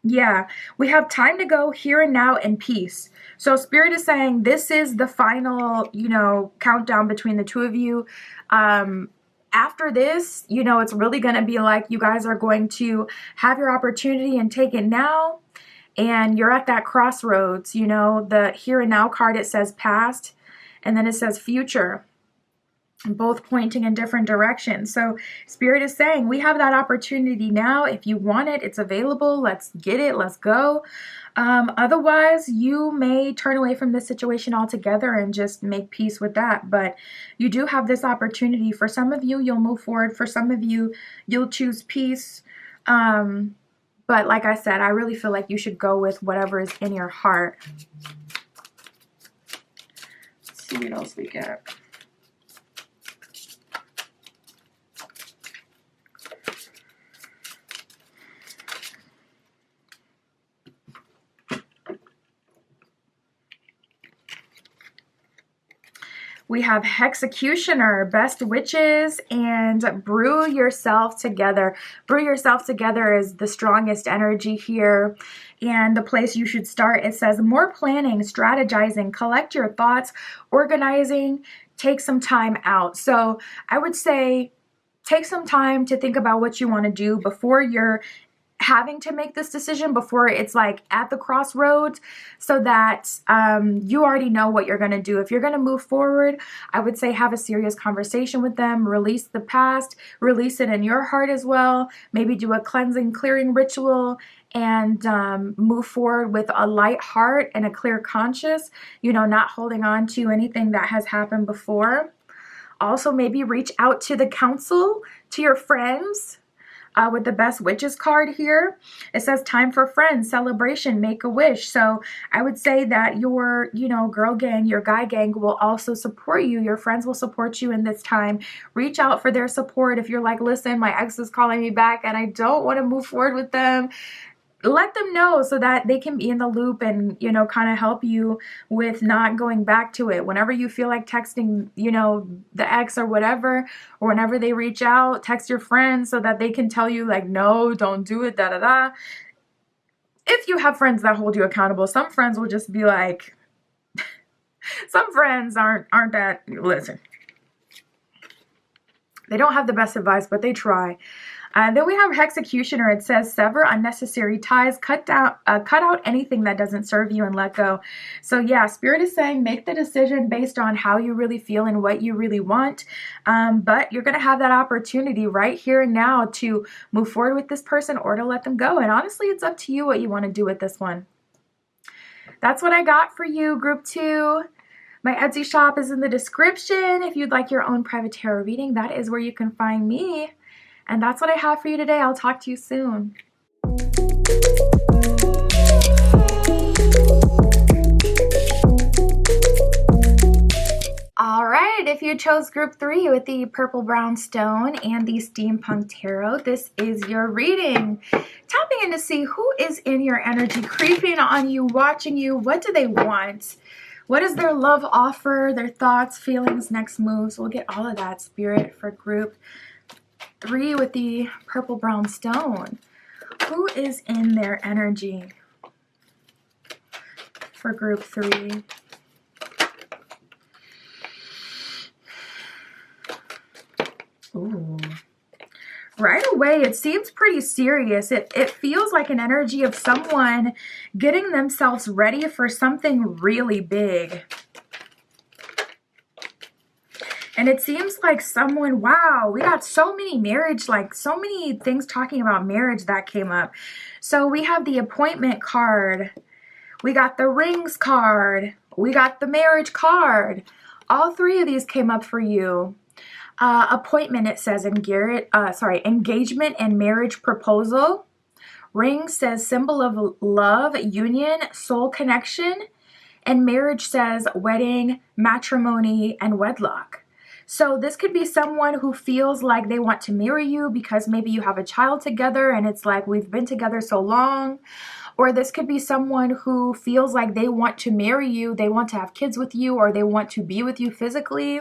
Speaker 1: yeah, we have time to go here and now in peace. So Spirit is saying this is the final, you know, countdown between the two of you. After this, you know, it's really going to be like you guys are going to have your opportunity and take it now. And you're at that crossroads, you know, the here and now card, it says past, and then it says future, both pointing in different directions. So Spirit is saying we have that opportunity now. If you want it, it's available. Let's get it. Let's go. Otherwise, you may turn away from this situation altogether and just make peace with that. But you do have this opportunity. For some of you, you'll move forward. For some of you, you'll choose peace. But like I said, I really feel like you should go with whatever is in your heart. Let's see what else we get. We have Executioner, Best Witches, and Brew Yourself Together. Brew Yourself Together is the strongest energy here. And the place you should start, it says more planning, strategizing, collect your thoughts, organizing, take some time out. So I would say take some time to think about what you want to do before you're having to make this decision, before it's like at the crossroads, so that you already know what you're going to do. If you're going to move forward, I would say have a serious conversation with them, release the past, release it in your heart as well, maybe do a cleansing, clearing ritual, and move forward with a light heart and a clear conscience, you know, not holding on to anything that has happened before. Also, maybe reach out to the council, to your friends, with the Best Witches card here. It says time for friends, celebration, make a wish. So I would say that your, you know, girl gang, your guy gang will also support you. Your friends will support you in this time. Reach out for their support. If you're like, listen, my ex is calling me back and I don't want to move forward with them, let them know so that they can be in the loop and, you know, kind of help you with not going back to it. Whenever you feel like texting, you know, the ex or whatever, or whenever they reach out, text your friends so that they can tell you like, no, don't do it, da da da. If you have friends that hold you accountable, some friends will just be like, some friends aren't that, listen, they don't have the best advice, but they try. Then we have Executioner. It says sever unnecessary ties, cut out anything that doesn't serve you, and let go. So yeah, Spirit is saying make the decision based on how you really feel and what you really want. But you're going to have that opportunity right here and now to move forward with this person or to let them go. And honestly, it's up to you what you want to do with this one. That's what I got for you, Group 2. My Etsy shop is in the description. If you'd like your own private tarot reading, that is where you can find me. And that's what I have for you today. I'll talk to you soon. All right, if you chose Group 3 with the Purple Brown Stone and the Steampunk Tarot, this is your reading. Tapping in to see who is in your energy, creeping on you, watching you. What do they want? What is their love offer, their thoughts, feelings, next moves? We'll get all of that, Spirit, for Group 3 with the Purple Brown Stone. Who is in their energy for Group 3? Ooh. Right away, it seems pretty serious. It feels like an energy of someone getting themselves ready for something really big. And it seems like someone, wow, we got so many marriage, like so many things talking about marriage that came up. So we have the appointment card. We got the rings card. We got the marriage card. All three of these came up for you. Appointment, it says engagement and marriage proposal. Ring says symbol of love, union, soul connection. And marriage says wedding, matrimony, and wedlock. So this could be someone who feels like they want to marry you because maybe you have a child together and it's like we've been together so long. Or this could be someone who feels like they want to marry you, they want to have kids with you, or they want to be with you physically.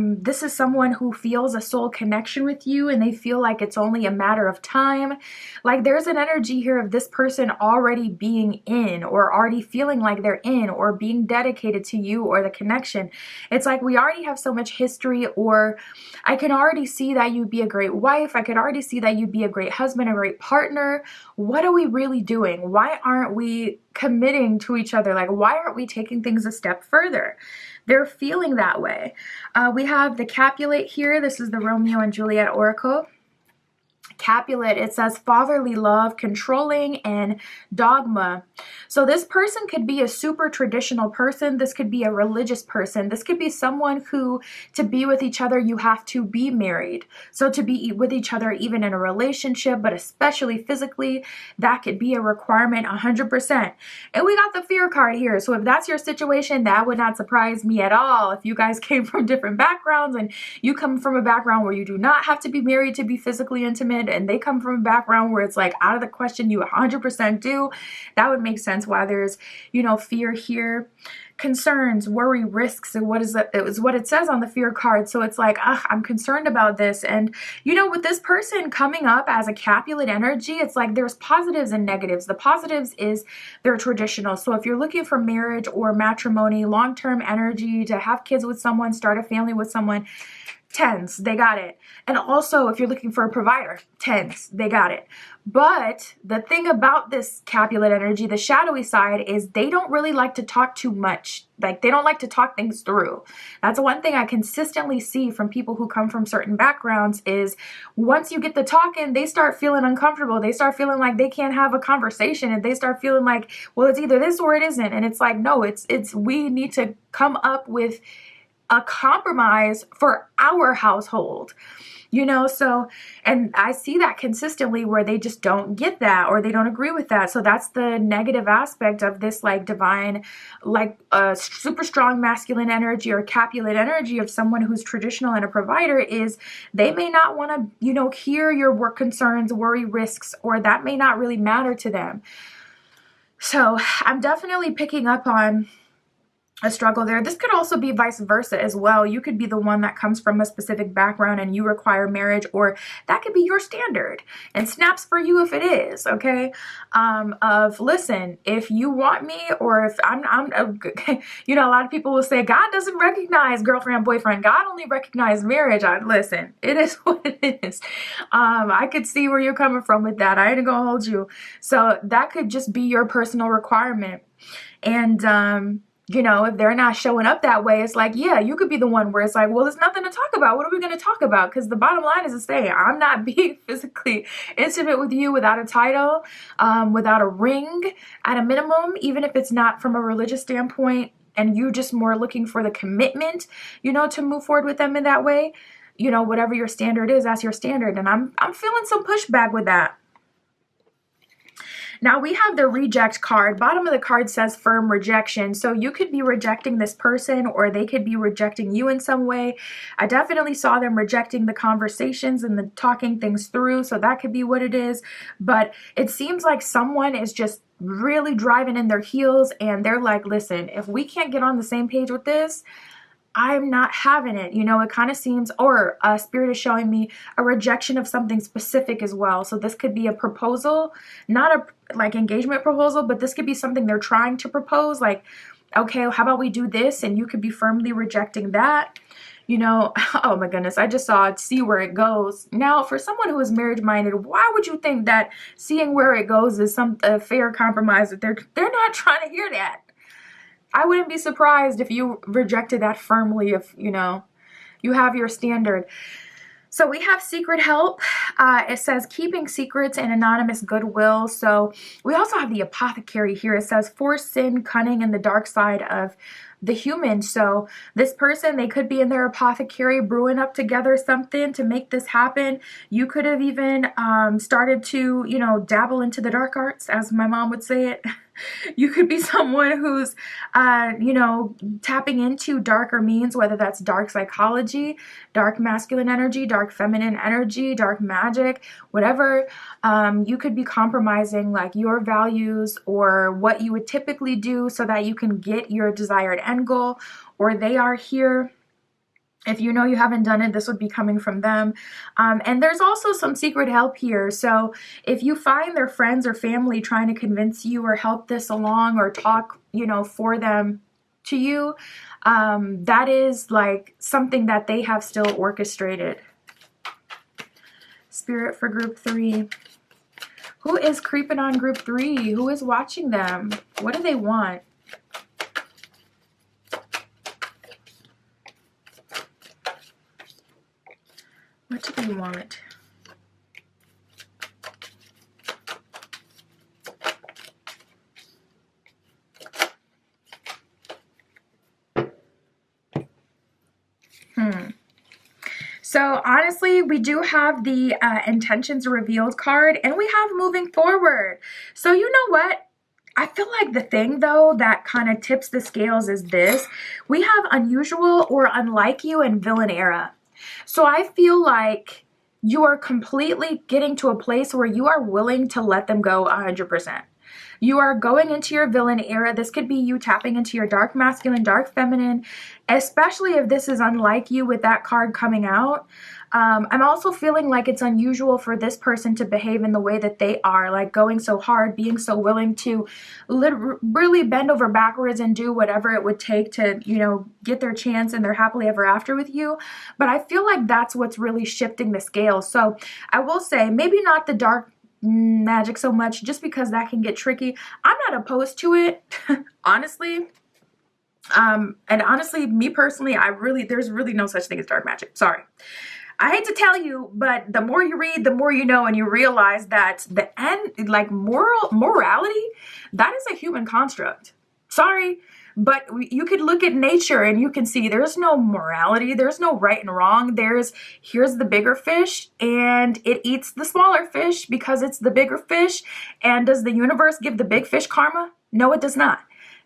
Speaker 1: This is someone who feels a soul connection with you and they feel like it's only a matter of time. Like there's an energy here of this person already being in or already feeling like they're in or being dedicated to you or the connection. It's like we already have so much history, or I can already see that you'd be a great wife. I could already see that you'd be a great husband, a great partner. What are we really doing? Why aren't we committing to each other? Like, why aren't we taking things a step further? They're feeling that way. We have the Capulet here. This is the Romeo and Juliet Oracle. Capulet, it says fatherly love, controlling, and dogma. So this person could be a super traditional person. This could be a religious person. This could be someone who, to be with each other, you have to be married. So to be with each other, even in a relationship, but especially physically, that could be a requirement 100%. And we got the fear card here. So if that's your situation, that would not surprise me at all. If you guys came from different backgrounds and you come from a background where you do not have to be married to be physically intimate, and they come from a background where it's like out of the question, you 100% do, that would make sense why there's, fear here. Concerns, worry, risks, and what is that? It was what it says on the fear card. So it's like, I'm concerned about this. And with this person coming up as a Capulet energy, it's like there's positives and negatives. The positives is they're traditional. So if you're looking for marriage or matrimony, long-term energy, to have kids with someone, start a family with someone, tens, they got it. And also, if you're looking for a provider, tens, they got it. But the thing about this Capulet energy, the shadowy side, is they don't really like to talk too much. Like, they don't like to talk things through. That's one thing I consistently see from people who come from certain backgrounds is once you get the talking, they start feeling uncomfortable. They start feeling like they can't have a conversation, and they start feeling like, well, it's either this or it isn't. And it's like, no, it's we need to come up with a compromise for our household, so, and I see that consistently where they just don't get that or they don't agree with that. So that's the negative aspect of this, like divine, like super strong masculine energy or Capulet energy of someone who's traditional and a provider, is they may not want to, hear your work concerns, worry, risks, or that may not really matter to them. So I'm definitely picking up on a struggle there. This could also be vice versa as well. You could be the one that comes from a specific background and you require marriage, or that could be your standard and snaps for you if it is, okay? Of listen, if you want me, or if I'm a lot of people will say God doesn't recognize girlfriend, boyfriend. God only recognizes marriage. Listen, it is what it is. I could see where you're coming from with that. I ain't gonna hold you. So that could just be your personal requirement. And if they're not showing up that way, it's like, yeah, you could be the one where it's like, well, there's nothing to talk about. What are we going to talk about? Because the bottom line is to say, I'm not being physically intimate with you without a title, without a ring at a minimum, even if it's not from a religious standpoint, and you just more looking for the commitment, to move forward with them in that way. Whatever your standard is, that's your standard. And I'm feeling some pushback with that. Now we have the reject card. Bottom of the card says firm rejection. So you could be rejecting this person, or they could be rejecting you in some way. I definitely saw them rejecting the conversations and the talking things through. So that could be what it is. But it seems like someone is just really driving in their heels and they're like, listen, if we can't get on the same page with this, I'm not having it. It kind of seems, or Spirit is showing me a rejection of something specific as well. So this could be a proposal, not a like engagement proposal, but this could be something they're trying to propose. Like, okay, how about we do this? And you could be firmly rejecting that. You know, oh my goodness, I just saw it, see where it goes. Now, for someone who is marriage minded, why would you think that seeing where it goes is some a fair compromise? That they're not trying to hear that. I wouldn't be surprised if you rejected that firmly, if you know you have your standard. So we have secret help. It says keeping secrets and anonymous goodwill. So we also have the apothecary here. It says for sin, cunning, and the dark side of the human. So this person, they could be in their apothecary brewing up together something to make this happen. You could have even started to, you know, dabble into the dark arts, as my mom would say it. You could be someone who's, you know, tapping into darker means, whether that's dark psychology, dark masculine energy, dark feminine energy, dark magic, whatever. You could be compromising like your values or what you would typically do so that you can get your desired end goal, or they are here. If you know you haven't done it, this would be coming from them. And there's also some secret help here. So if you find their friends or family trying to convince you or help this along or talk, you know, for them to you, that is like something that they have still orchestrated. Spirit for group 3. Who is creeping on group 3? Who is watching them? What do they want? What do they want? So honestly, we do have the intentions revealed card, and we have moving forward. So you know what? I feel like the thing though that kind of tips the scales is this. We have unusual or unlike you and villain era. So I feel like you are completely getting to a place where you are willing to let them go 100%. You are going into your villain era. This could be you tapping into your dark masculine, dark feminine, especially if this is unlike you with that card coming out. I'm also feeling like it's unusual for this person to behave in the way that they are, like going so hard, being so willing to really bend over backwards and do whatever it would take to, you know, get their chance and their happily ever after with you. But I feel like that's what's really shifting the scale. So I will say maybe not the dark magic so much, just because that can get tricky. I'm not opposed to it, honestly. And honestly, me personally, there's really no such thing as dark magic. Sorry. I hate to tell you, but the more you read, the more you know, and you realize that the end, like morality, that is a human construct. Sorry, but you could look at nature and you can see there's no morality, there's no right and wrong. Here's the bigger fish and it eats the smaller fish because it's the bigger fish. And does the universe give the big fish karma? No, it does not.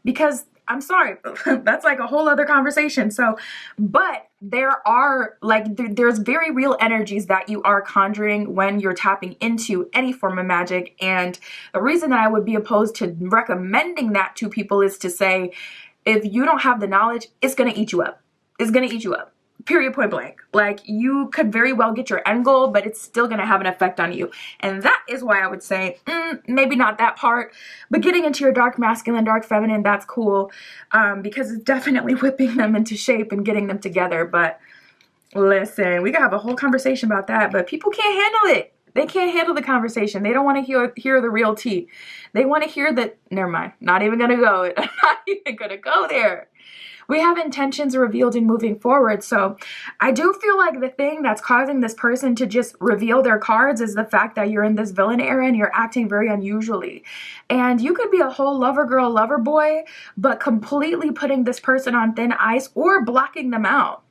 Speaker 1: Because I'm sorry, that's like a whole other conversation. So, but there are there's very real energies that you are conjuring when you're tapping into any form of magic. And the reason that I would be opposed to recommending that to people is to say, if you don't have the knowledge, it's going to eat you up. It's going to eat you up. Period, point blank. Like, you could very well get your end goal, but it's still going to have an effect on you. And that is why I would say, maybe not that part, but getting into your dark masculine, dark feminine, that's cool, because it's definitely whipping them into shape and getting them together. But listen, we could have a whole conversation about that, but people can't handle it. They can't handle the conversation. They don't want to hear the real tea. They want to hear that, never mind, not even going to go. I'm not even going to go there. We have intentions revealed in moving forward. So I do feel like the thing that's causing this person to just reveal their cards is the fact that you're in this villain era and you're acting very unusually. And you could be a whole lover girl, lover boy, but completely putting this person on thin ice or blocking them out.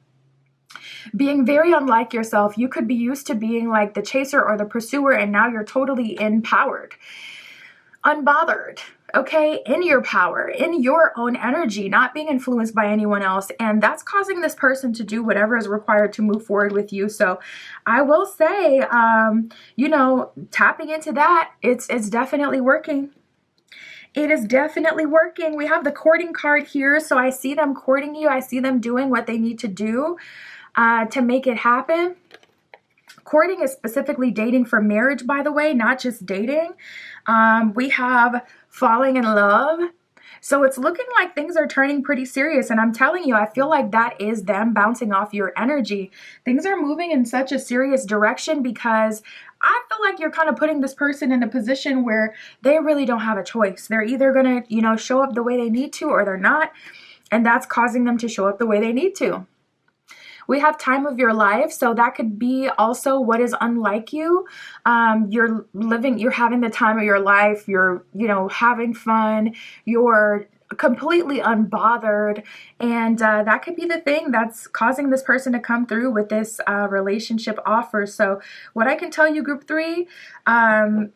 Speaker 1: Being very unlike yourself. You could be used to being like the chaser or the pursuer, and now you're totally empowered, unbothered, okay, in your power, in your own energy, not being influenced by anyone else. And that's causing this person to do whatever is required to move forward with you. So I will say, you know, tapping into that, it's definitely working. It is definitely working. We have the courting card here. So I see them courting you. I see them doing what they need to do to make it happen. Courting is specifically dating for marriage, by the way, not just dating. We have falling in love. So it's looking like things are turning pretty serious. And I'm telling you, I feel like that is them bouncing off your energy. Things are moving in such a serious direction because I feel like you're kind of putting this person in a position where they really don't have a choice. They're either going to, show up the way they need to or they're not. And that's causing them to show up the way they need to. We have time of your life, so that could be also what is unlike you. You're having the time of your life, you're, having fun, you're completely unbothered, and that could be the thing that's causing this person to come through with this relationship offer. So what I can tell you, group 3,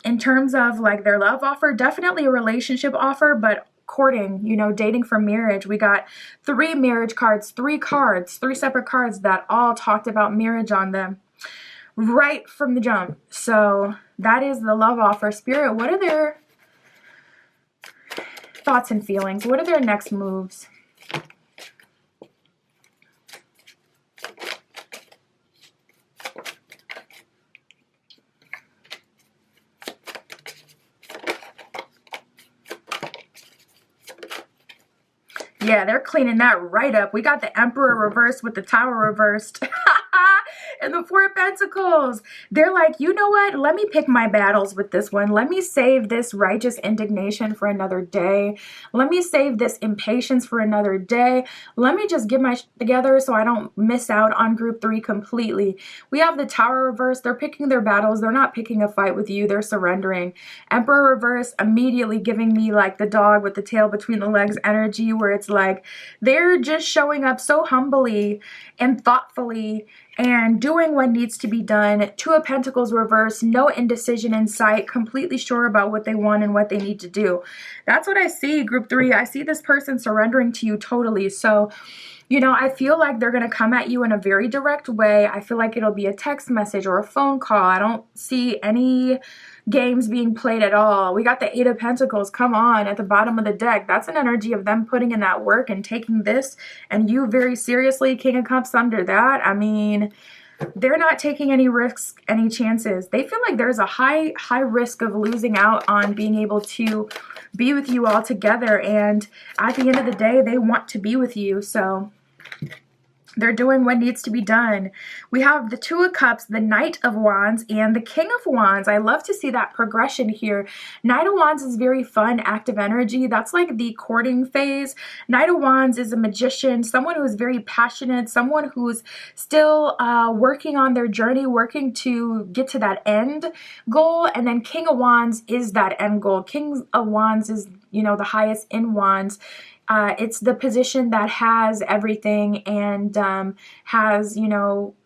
Speaker 1: in terms of like their love offer, definitely a relationship offer, but courting, dating for marriage. We got 3 marriage cards, 3 separate cards that all talked about marriage on them right from the jump. So that is the love offer. Spirit, what are their thoughts and feelings? What are their next moves? Yeah, they're cleaning that right up. We got the Emperor reversed with the Tower reversed. And the 4 of Pentacles. They're like, you know what? Let me pick my battles with this one. Let me save this righteous indignation for another day. Let me save this impatience for another day. Let me just get my shit together so I don't miss out on group 3 completely. We have the Tower reversed. They're picking their battles. They're not picking a fight with you. They're surrendering. Emperor reverse, immediately giving me like the dog with the tail between the legs energy, where it's like they're just showing up so humbly and thoughtfully and doing what needs to be done. 2 of Pentacles reverse, no indecision in sight, completely sure about what they want and what they need to do. That's what I see, group 3. I see this person surrendering to you totally. So, I feel like they're going to come at you in a very direct way. I feel like it'll be a text message or a phone call. I don't see any games being played at all. We got the 8 of Pentacles, come on, at the bottom of the deck. That's an energy of them putting in that work and taking this and you very seriously. King of Cups under that. I mean, they're not taking any risks, any chances. They feel like there's a high risk of losing out on being able to be with you all together. And at the end of the day, they want to be with you. So they're doing what needs to be done. We have the 2 of Cups, the Knight of Wands, and the King of Wands. I love to see that progression here. Knight of Wands is very fun, active energy. That's like the courting phase. Knight of Wands is a magician, someone who is very passionate, someone who's still working on their journey, working to get to that end goal. And then King of Wands is that end goal. King of Wands is, the highest in Wands. It's the position that has everything and has,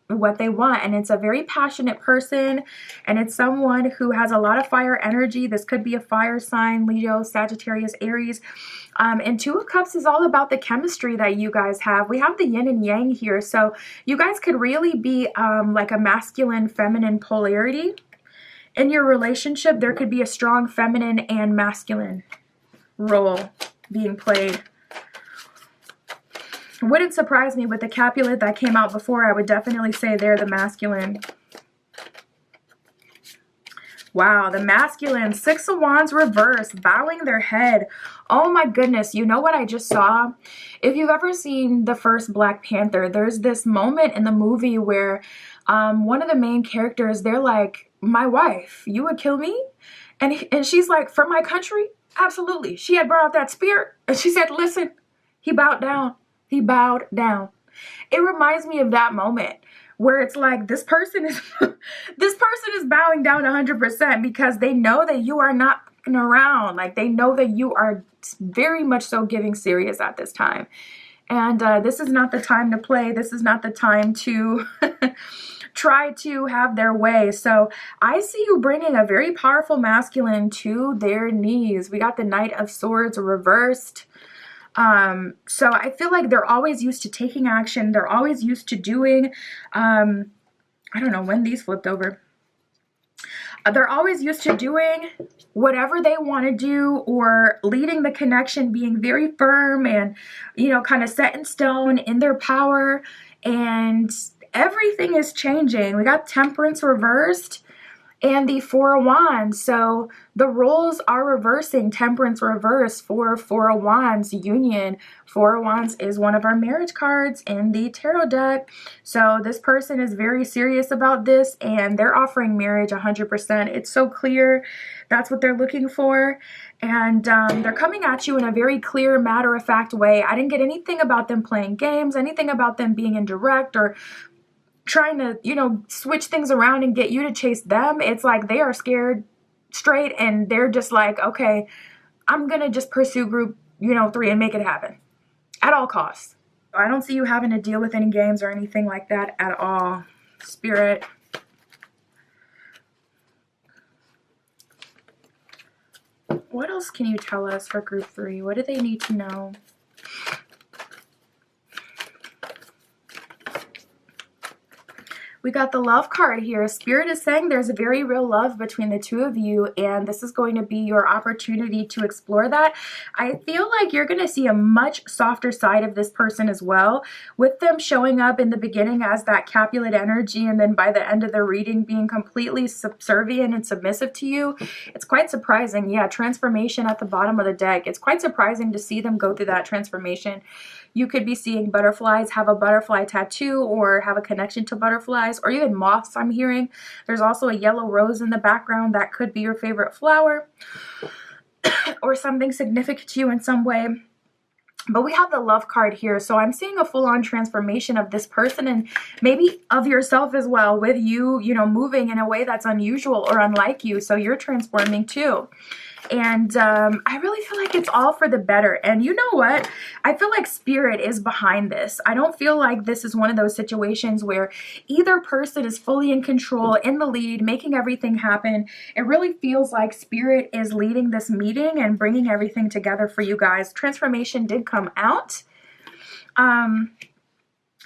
Speaker 1: what they want. And it's a very passionate person. And it's someone who has a lot of fire energy. This could be a fire sign, Leo, Sagittarius, Aries. And 2 of Cups is all about the chemistry that you guys have. We have the yin and yang here. So you guys could really be like a masculine, feminine polarity. In your relationship, there could be a strong feminine and masculine role being played. Wouldn't surprise me with the Capulet that came out before. I would definitely say they're the masculine. Wow, the masculine, 6 of Wands reverse, bowing their head. Oh my goodness, you know what I just saw? If you've ever seen the first Black Panther, there's this moment in the movie where one of the main characters, they're like, my wife, you would kill me? And she's like, for my country? Absolutely. She had brought out that spear and she said, listen, he bowed down. He bowed down. It reminds me of that moment where it's like this person is bowing down 100% because they know that you are not fucking around. Like they know that you are very much so giving serious at this time. And this is not the time to play. This is not the time to try to have their way. So I see you bringing a very powerful masculine to their knees. We got the Knight of Swords reversed. So I feel like they're always used to taking action. They're always used to doing, I don't know when these flipped over. They're always used to doing whatever they want to do or leading the connection, being very firm and, kind of set in stone in their power. And everything is changing. We got Temperance reversed. and the Four of Wands. So the roles are reversing. Temperance reverse for Four of Wands union. Four of Wands is one of our marriage cards in the tarot deck. So this person is very serious about this, and they're offering marriage 100%. It's so clear. That's what they're looking for. And they're coming at you in a very clear, matter-of-fact way. I didn't get anything about them playing games, anything about them being indirect or trying to, switch things around and get you to chase them. It's like they are scared straight, and they're just like, okay, I'm going to just pursue group, 3 and make it happen at all costs. I don't see you having to deal with any games or anything like that at all. Spirit. What else can you tell us for group 3? What do they need to know? We got the love card here. Spirit is saying there's a very real love between the two of you, and this is going to be your opportunity to explore that. I feel like you're going to see a much softer side of this person as well, with them showing up in the beginning as that Capulet energy, and then by the end of the reading being completely subservient and submissive to you. It's quite surprising. Yeah, transformation at the bottom of the deck. It's quite surprising to see them go through that transformation. You could be seeing butterflies, have a butterfly tattoo, or have a connection to butterflies, or even moths, I'm hearing. There's also a yellow rose in the background. That could be your favorite flower or something significant to you in some way. But we have the love card here, so I'm seeing a full-on transformation of this person and maybe of yourself as well, with you, moving in a way that's unusual or unlike you, so you're transforming too. And I really feel like it's all for the better. And you know what? I feel like Spirit is behind this. I don't feel like this is one of those situations where either person is fully in control, in the lead, making everything happen. It really feels like Spirit is leading this meeting and bringing everything together for you guys. Transformation did come out.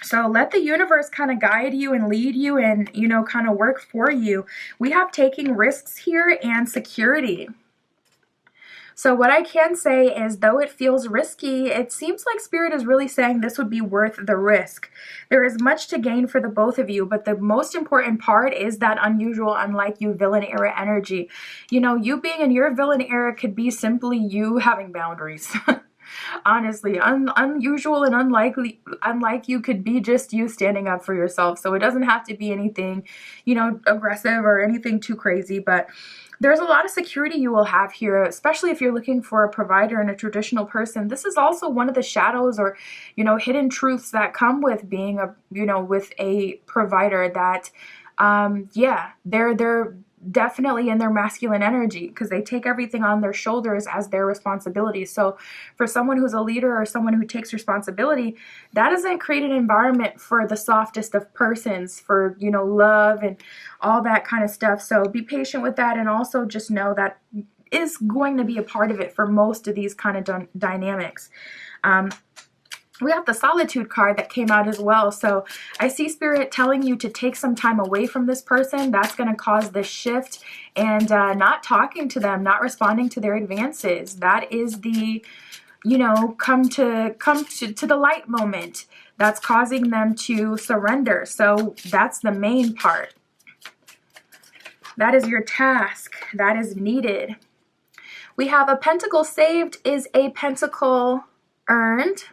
Speaker 1: So let the universe kind of guide you and lead you and, kind of work for you. We have taking risks here and security. So what I can say is, though it feels risky, it seems like Spirit is really saying this would be worth the risk. There is much to gain for the both of you, but the most important part is that unusual, unlike you villain era energy. You being in your villain era could be simply you having boundaries. Honestly, unusual and unlike you could be just you standing up for yourself. So it doesn't have to be anything, aggressive or anything too crazy, but there's a lot of security you will have here, especially if you're looking for a provider and a traditional person. This is also one of the shadows or, hidden truths that come with being with a provider that, they're definitely in their masculine energy because they take everything on their shoulders as their responsibility. So for someone who's a leader or someone who takes responsibility, that doesn't create an environment for the softest of persons, for, love and all that kind of stuff. So be patient with that, and also just know that is going to be a part of it for most of these kind of dynamics. We have the Solitude card that came out as well. So I see Spirit telling you to take some time away from this person. That's going to cause this shift, and not talking to them, not responding to their advances. That is the, come to the light moment that's causing them to surrender. So that's the main part. That is your task. That is needed. We have a pentacle saved is a pentacle earned.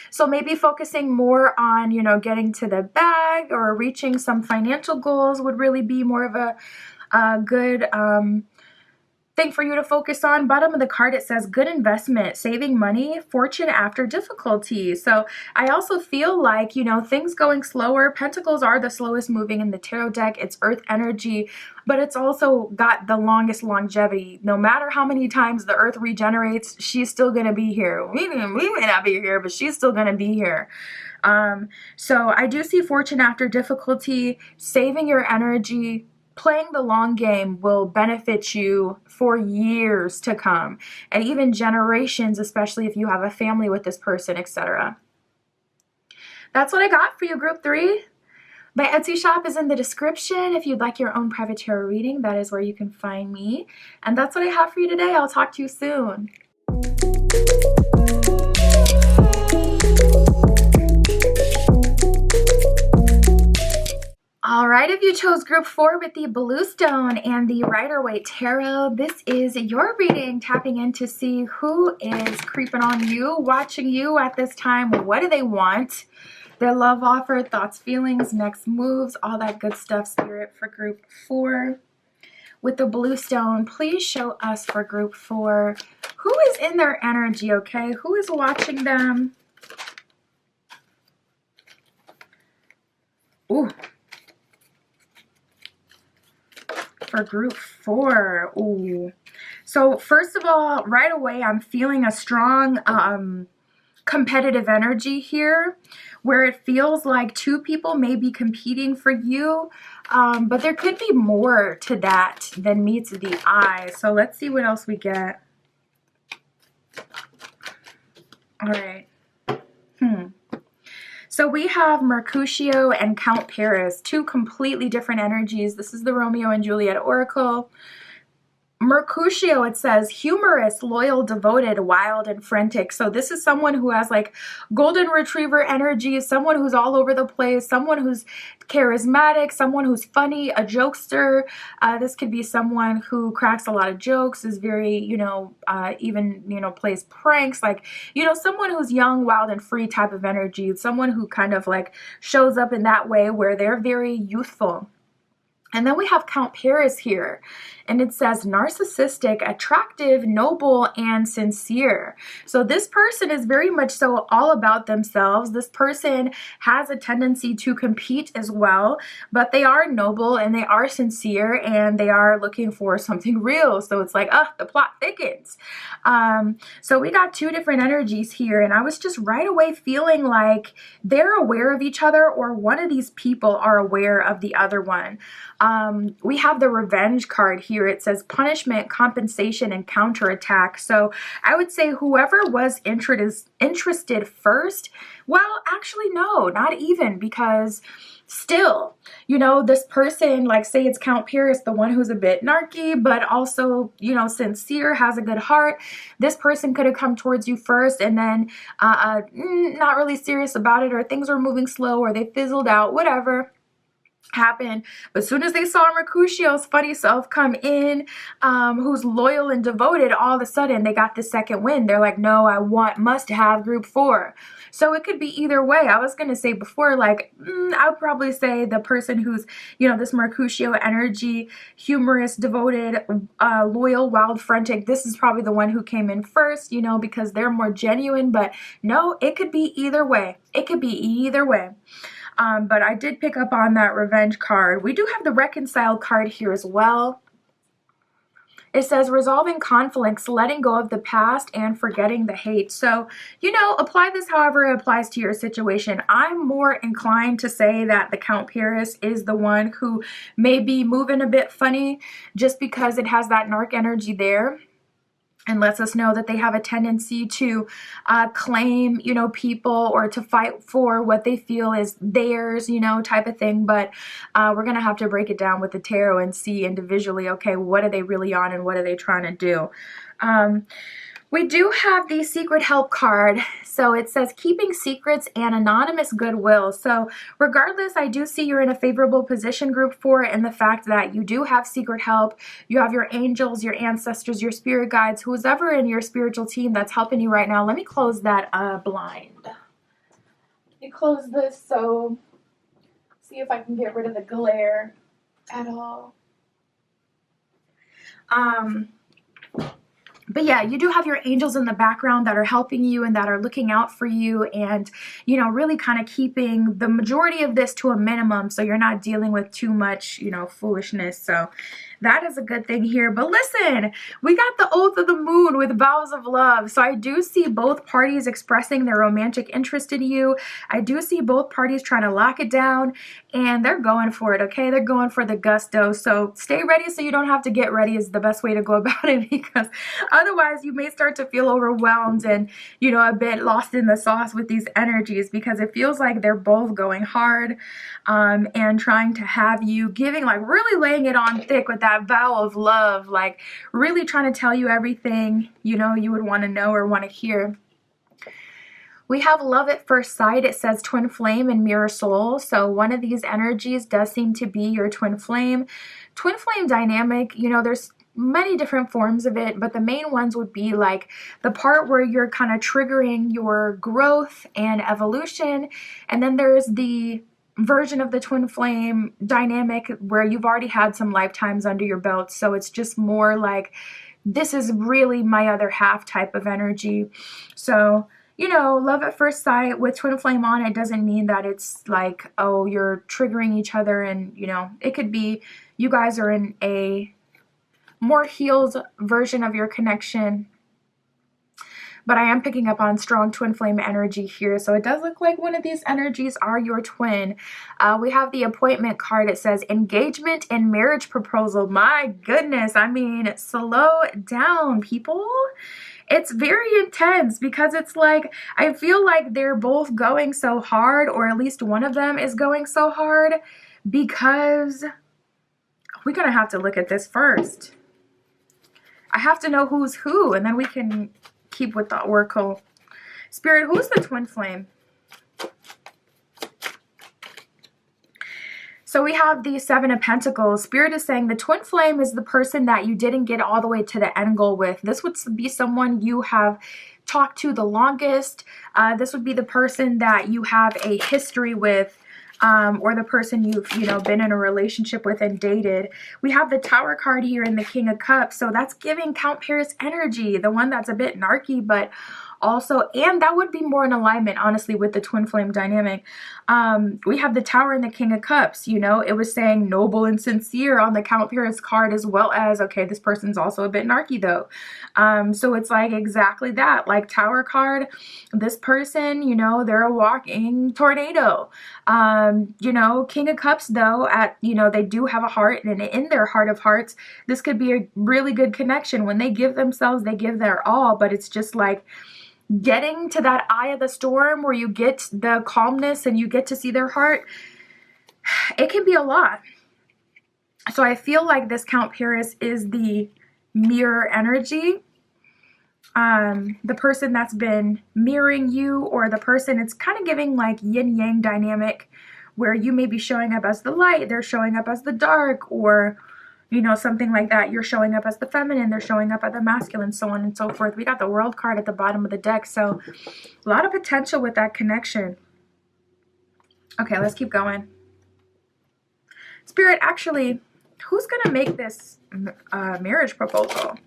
Speaker 1: So maybe focusing more on, getting to the bag or reaching some financial goals would really be more of a good thing for you to focus on. Bottom of the card, it says good investment, saving money, fortune after difficulty. So I also feel like, things going slower. Pentacles are the slowest moving in the tarot deck. It's earth energy, but it's also got the longest longevity. No matter how many times the earth regenerates, she's still going to be here. We may not be here, but she's still going to be here. So I do see fortune after difficulty, saving your energy. Playing the long game will benefit you for years to come, and even generations, especially if you have a family with this person, etc. That's what I got for you, group 3. My Etsy shop is in the description. If you'd like your own private tarot reading, that is where you can find me. And that's what I have for you today. I'll talk to you soon. All right. right, if you chose group 4 with the Blue Stone and the Rider-Waite Tarot, this is your reading, tapping in to see who is creeping on you, watching you at this time. What do they want? Their love offer, thoughts, feelings, next moves, all that good stuff, Spirit, for group 4. With the Blue Stone, please show us for group 4. Who is in their energy, okay? Who is watching them? Ooh. For group 4. Ooh. So first of all, right away, I'm feeling a strong competitive energy here, where it feels like two people may be competing for you, but there could be more to that than meets the eye. So let's see what else we get. All right. So we have Mercutio and Count Paris, two completely different energies. This is the Romeo and Juliet Oracle. Mercutio, it says, humorous, loyal, devoted, wild, and frantic. So this is someone who has like golden retriever energy, someone who's all over the place, someone who's charismatic, someone who's funny, a jokester. This could be someone who cracks a lot of jokes, is very, even, plays pranks, like, someone who's young, wild, and free type of energy. Someone who kind of like shows up in that way where they're very youthful. And then we have Count Paris here, and it says narcissistic, attractive, noble, and sincere. So this person is very much so all about themselves. This person has a tendency to compete as well, but they are noble and they are sincere and they are looking for something real. So it's like, the plot thickens. So we got two different energies here, and I was just right away feeling like they're aware of each other, or one of these people are aware of the other one. We have the Revenge card here. It says punishment, compensation, and counterattack. So I would say whoever was interested first, well, actually, no, not even, because still, this person, like say it's Count Paris, the one who's a bit narky, but also, sincere, has a good heart. This person could have come towards you first and then not really serious about it, or things were moving slow, or they fizzled out, whatever happened. But as soon as they saw Mercutio's funny self come in, who's loyal and devoted, all of a sudden they got the second win. They're like, no, must have group 4. So it could be either way. I was going to say before, like, I would probably say the person who's, this Mercutio energy, humorous, devoted, loyal, wild, frantic, this is probably the one who came in first, because they're more genuine. But no, it could be either way. It could be either way. But I did pick up on that Revenge card. We do have the Reconcile card here as well. It says resolving conflicts, letting go of the past, and forgetting the hate. So, apply this however it applies to your situation. I'm more inclined to say that the Count Paris is the one who may be moving a bit funny, just because it has that narc energy there, and lets us know that they have a tendency to claim, people, or to fight for what they feel is theirs, type of thing. But we're going to have to break it down with the tarot and see individually, okay, what are they really on and what are they trying to do? We do have the Secret Help card. So it says keeping secrets and anonymous goodwill. So regardless, I do see you're in a favorable position, group 4, and the fact that you do have secret help. You have your angels, your ancestors, your spirit guides, who's ever in your spiritual team that's helping you right now. Let me close that blind. Let me close this, so see if I can get rid of the glare at all. But yeah, you do have your angels in the background that are helping you and that are looking out for you, and, really kind of keeping the majority of this to a minimum, so you're not dealing with too much, foolishness. So that is a good thing here. But listen, we got the Oath of the Moon with vows of love. So I do see both parties expressing their romantic interest in you. I do see both parties trying to lock it down, and they're going for it, okay? They're going for the gusto. So stay ready so you don't have to get ready is the best way to go about it, because otherwise you may start to feel overwhelmed and, a bit lost in the sauce with these energies, because it feels like they're both going hard and trying to have you giving, like really laying it on thick with that vow of love, like really trying to tell you everything, you would want to know or want to hear. We have love at first sight. It says twin flame and mirror soul. So one of these energies does seem to be your twin flame. Twin flame dynamic, you know, there's many different forms of it, but the main ones would be like the part where you're kind of triggering your growth and evolution. And then there's the version of the twin flame dynamic where you've already had some lifetimes under your belt. So it's just more like, this is really my other half type of energy. So, you know, love at first sight with twin flame on, it doesn't mean that it's like, oh, you're triggering each other. And, you know, it could be you guys are in a more healed version of your connection. But I am picking up on strong twin flame energy here. So it does look like one of these energies are your twin. We have the appointment card. It says engagement and marriage proposal. My goodness. I mean, slow down, people. It's very intense because it's like, I feel like they're both going so hard, or at least one of them is going so hard, because we're going to have to look at this first. I have to know who's who, and then we can keep with the oracle. Spirit, who's the twin flame? So we have the Seven of Pentacles. Spirit is saying the twin flame is the person that you didn't get all the way to the end goal with. This would be someone you have talked to the longest. This would be the person that you have a history with, or the person you've, you know, been in a relationship with and dated. We have the Tower card here and the King of Cups. So that's giving Count Paris energy, the one that's a bit narky, but also, and that would be more in alignment, honestly, with the twin flame dynamic. We have the Tower and the King of Cups. You know, it was saying noble and sincere on the Count Paris card, as well as, okay, this person's also a bit narky though. So it's like exactly that, like Tower card, this person, you know, they're a walking tornado. You know, King of Cups though, you know, they do have a heart, and in their heart of hearts, this could be a really good connection. When they give themselves, they give their all, but it's just like getting to that eye of the storm where you get the calmness and you get to see their heart. It can be a lot. So I feel like this Count Paris is the mirror energy. The person that's been mirroring you, or the person, it's kind of giving like yin yang dynamic, where you may be showing up as the light, they're showing up as the dark, or, you know, something like that. You're showing up as the feminine, they're showing up as the masculine, so on and so forth. We got the World card at the bottom of the deck, so a lot of potential with that connection. Okay, let's keep going. Spirit, actually, who's gonna make this marriage proposal?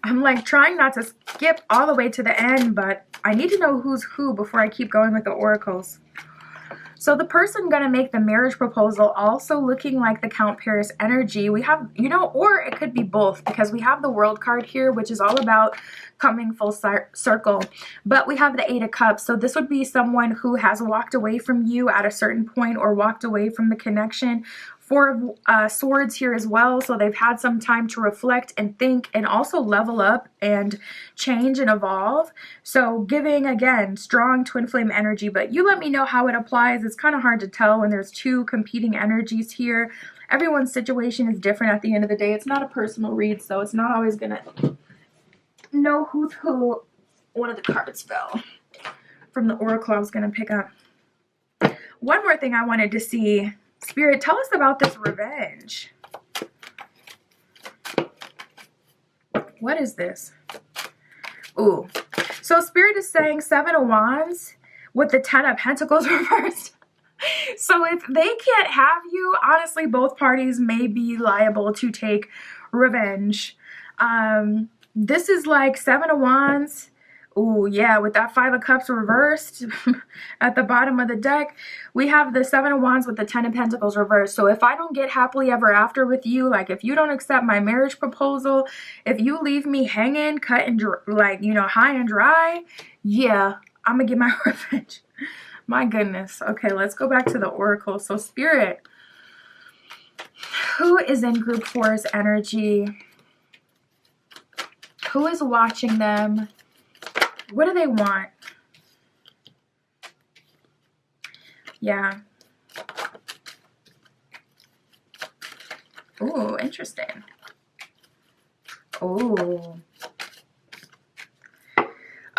Speaker 1: I'm like trying not to skip all the way to the end, but I need to know who's who before I keep going with the oracles. So the person going to make the marriage proposal also looking like the Count Paris energy. We have, you know, or it could be both, because we have the World card here, which is all about coming full circle. But we have the Eight of Cups. So this would be someone who has walked away from you at a certain point, or walked away from the connection. Four of Swords here as well. So they've had some time to reflect and think, and also level up and change and evolve. So giving, again, strong twin flame energy. But you let me know how it applies. It's kind of hard to tell when there's two competing energies here. Everyone's situation is different at the end of the day. It's not a personal read, so it's not always going to know who's who. One of the cards fell from the oracle I was going to pick up. One more thing I wanted to see. Spirit, tell us about this revenge. What is this? Ooh. So Spirit is saying Seven of Wands with the Ten of Pentacles reversed. So if they can't have you, honestly, both parties may be liable to take revenge. This is like Seven of Wands. Oh, yeah, with that Five of Cups reversed at the bottom of the deck, we have the Seven of Wands with the Ten of Pentacles reversed. So if I don't get happily ever after with you, like if you don't accept my marriage proposal, if you leave me hanging, cut and like, you know, high and dry, yeah, I'm going to get my revenge. My goodness. Okay, let's go back to the oracle. So Spirit, who is in group 4's energy? Who is watching them? What do they want? Yeah. Ooh, interesting. Oh.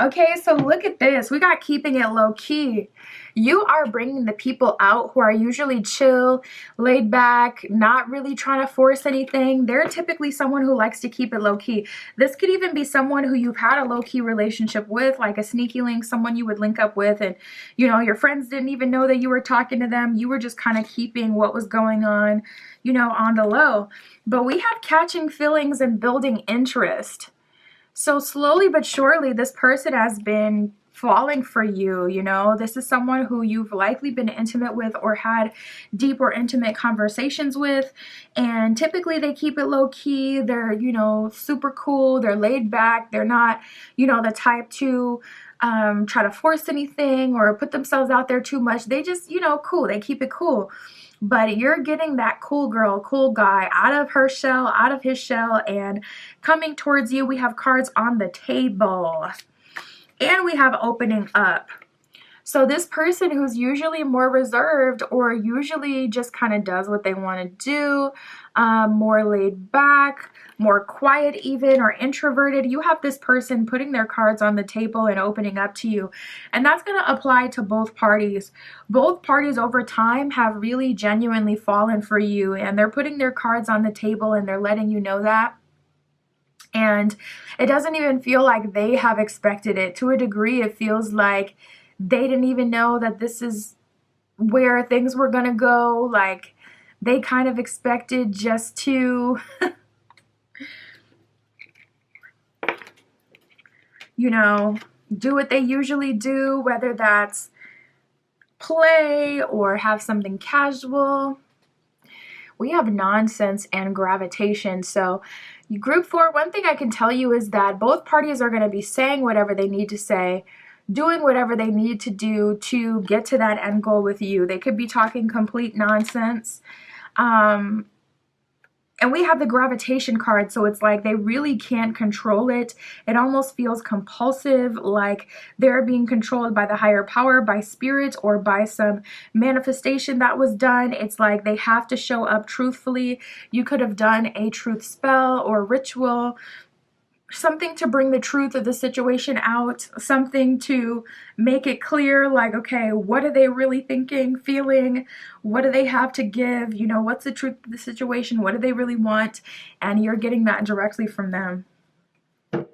Speaker 1: Okay, so look at this. We got keeping it low key. You are bringing the people out who are usually chill, laid back, not really trying to force anything. They're typically someone who likes to keep it low key. This could even be someone who you've had a low key relationship with, like a sneaky link, someone you would link up with, and you know, your friends didn't even know that you were talking to them. You were just kind of keeping what was going on, you know, on the low. But we have catching feelings and building interest. So slowly but surely, this person has been falling for you, you know. This is someone who you've likely been intimate with or had deep or intimate conversations with. And typically they keep it low key. They're, you know, super cool. They're laid back. They're not, you know, the type to try to force anything or put themselves out there too much. They just, you know, cool. They keep it cool. But you're getting that cool girl, cool guy out of her shell, out of his shell, and coming towards you. We have cards on the table. And we have opening up. So this person who's usually more reserved or usually just kind of does what they want to do, more laid back, more quiet even, or introverted, you have this person putting their cards on the table and opening up to you. And that's going to apply to both parties. Both parties over time have really genuinely fallen for you, and they're putting their cards on the table and they're letting you know that. And it doesn't even feel like they have expected it. To a degree, it feels like they didn't even know that this is where things were going to go. Like, they kind of expected just to, you know, do what they usually do, whether that's play or have something casual. We have nonsense and gravitation. So group 4, one thing I can tell you is that both parties are going to be saying whatever they need to say, doing whatever they need to do to get to that end goal with you. They could be talking complete nonsense. And we have the gravitation card, so it's like they really can't control it. It almost feels compulsive, like they're being controlled by the higher power, by spirit, or by some manifestation that was done. It's like they have to show up truthfully. You could have done a truth spell or ritual, something to bring the truth of the situation out, something to make it clear, like, okay, what are they really thinking, feeling? What do they have to give? You know, what's the truth of the situation? What do they really want? And you're getting that directly from them. All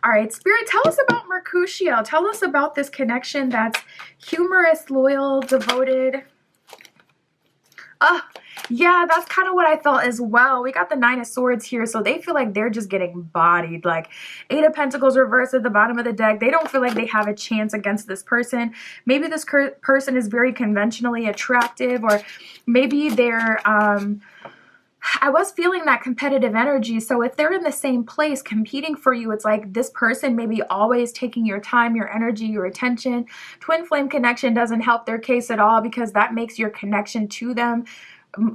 Speaker 1: right, Spirit, tell us about Mercutio. Tell us about this connection that's humorous, loyal, devoted. Yeah, that's kind of what I felt as well. We got the 9 of Swords here, so they feel like they're just getting bodied. Like 8 of Pentacles reversed at the bottom of the deck. They don't feel like they have a chance against this person. Maybe this person is very conventionally attractive, or maybe they're, I was feeling that competitive energy. So if they're in the same place competing for you, it's like this person may be always taking your time, your energy, your attention. Twin flame connection doesn't help their case at all, because that makes your connection to them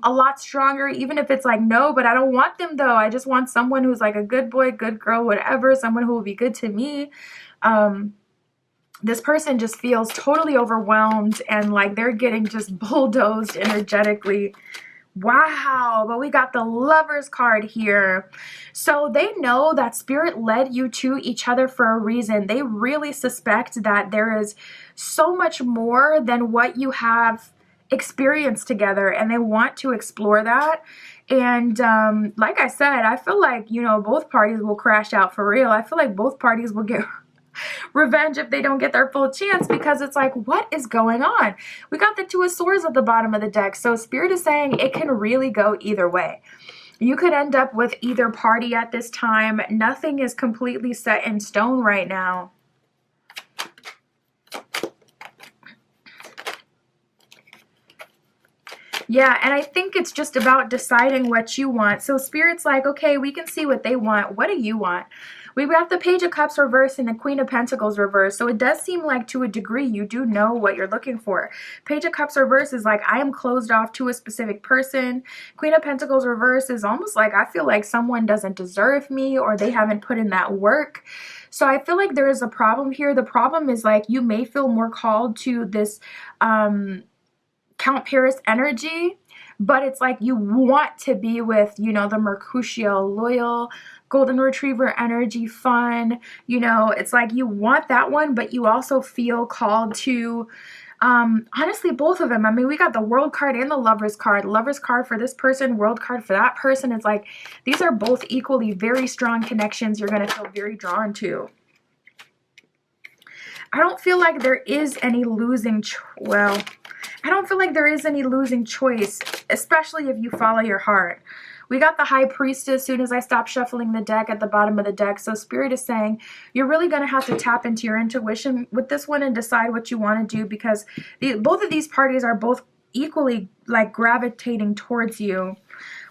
Speaker 1: a lot stronger. Even if it's like, no, but I don't want them though. I just want someone who's like a good boy, good girl, whatever, someone who will be good to me. This person just feels totally overwhelmed and like they're getting just bulldozed energetically. Wow, but we got the Lovers card here. So they know that Spirit led you to each other for a reason. They really suspect that there is so much more than what you have experienced together, and they want to explore that. And like I said, I feel like, you know, both parties will crash out for real. I feel like both parties will get revenge if they don't get their full chance, because it's like, what is going on? We got the 2 of Swords at the bottom of the deck. So Spirit is saying it can really go either way. You could end up with either party at this time. Nothing is completely set in stone right now. Yeah, and I think it's just about deciding what you want. So Spirit's like, okay, we can see what they want. What do you want? We've got the Page of Cups reversed and the Queen of Pentacles reversed. So it does seem like to a degree you do know what you're looking for. Page of Cups reversed is like, I am closed off to a specific person. Queen of Pentacles reversed is almost like, I feel like someone doesn't deserve me, or they haven't put in that work. So I feel like there is a problem here. The problem is like, you may feel more called to this Count Paris energy, but it's like you want to be with, you know, the Mercutio, loyal, golden retriever energy, fun. You know, it's like you want that one, but you also feel called to, honestly, both of them. I mean, we got the world card and the lovers card. Lovers card for this person, world card for that person. It's like these are both equally very strong connections you're going to feel very drawn to. I don't feel like there is any losing, I don't feel like there is any losing choice, especially if you follow your heart. We got the High Priestess as soon as I stopped shuffling the deck at the bottom of the deck. So Spirit is saying you're really going to have to tap into your intuition with this one and decide what you want to do, because both of these parties are both equally like gravitating towards you.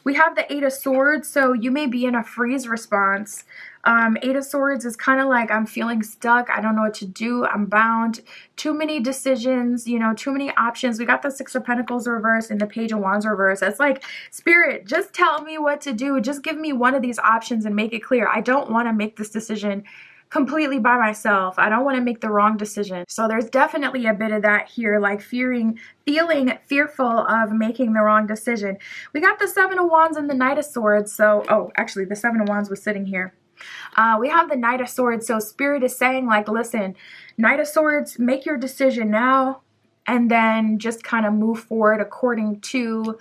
Speaker 1: We have the Eight of Swords, so you may be in a freeze response. Eight of Swords is kind of like, I'm feeling stuck. I don't know what to do. I'm bound. Too many decisions, you know, too many options. We got the Six of Pentacles reverse and the Page of Wands reverse. It's like, Spirit, just tell me what to do. Just give me one of these options and make it clear. I don't want to make this decision completely by myself. I don't want to make the wrong decision. So there's definitely a bit of that here, like feeling fearful of making the wrong decision. We got the Seven of Wands and the Knight of Swords. So, oh, actually the Seven of Wands was sitting here. We have the Knight of Swords. So Spirit is saying, like, listen, Knight of Swords, make your decision now, and then just kind of move forward according to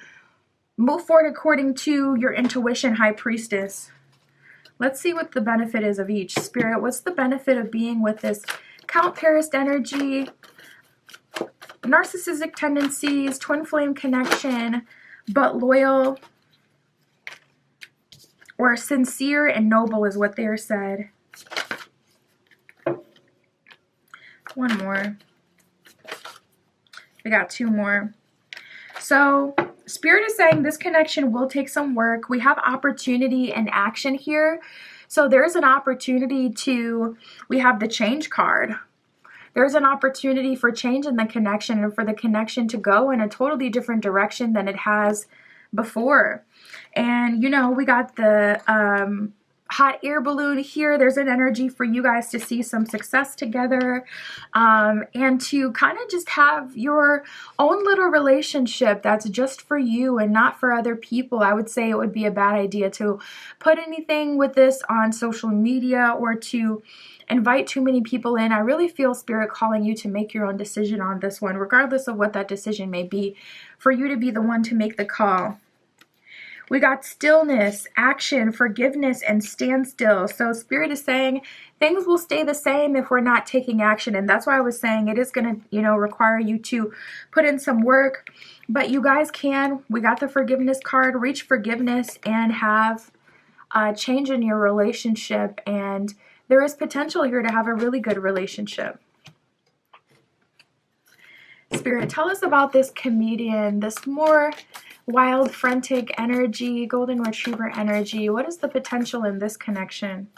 Speaker 1: your intuition, High Priestess. Let's see what the benefit is of each. Spirit, what's the benefit of being with this Count Paris energy, narcissistic tendencies, twin flame connection, but loyal, or sincere and noble is what they're said. One more. We got two more. So Spirit is saying this connection will take some work. We have opportunity and action here. So there's an opportunity to, we have the change card. There's an opportunity for change in the connection and for the connection to go in a totally different direction than it has before. And, you know, we got the hot air balloon here. There's an energy for you guys to see some success together, and to kind of just have your own little relationship that's just for you and not for other people. I would say it would be a bad idea to put anything with this on social media or to invite too many people in. I really feel Spirit calling you to make your own decision on this one, regardless of what that decision may be, for you to be the one to make the call. We got stillness, action, forgiveness, and standstill. So Spirit is saying things will stay the same if we're not taking action. And that's why I was saying it is going to, you know, require you to put in some work. But you guys can. We got the forgiveness card. Reach forgiveness and have a change in your relationship. And there is potential here to have a really good relationship. Spirit, tell us about this comedian, this more wild, frantic energy, golden retriever energy. What is the potential in this connection?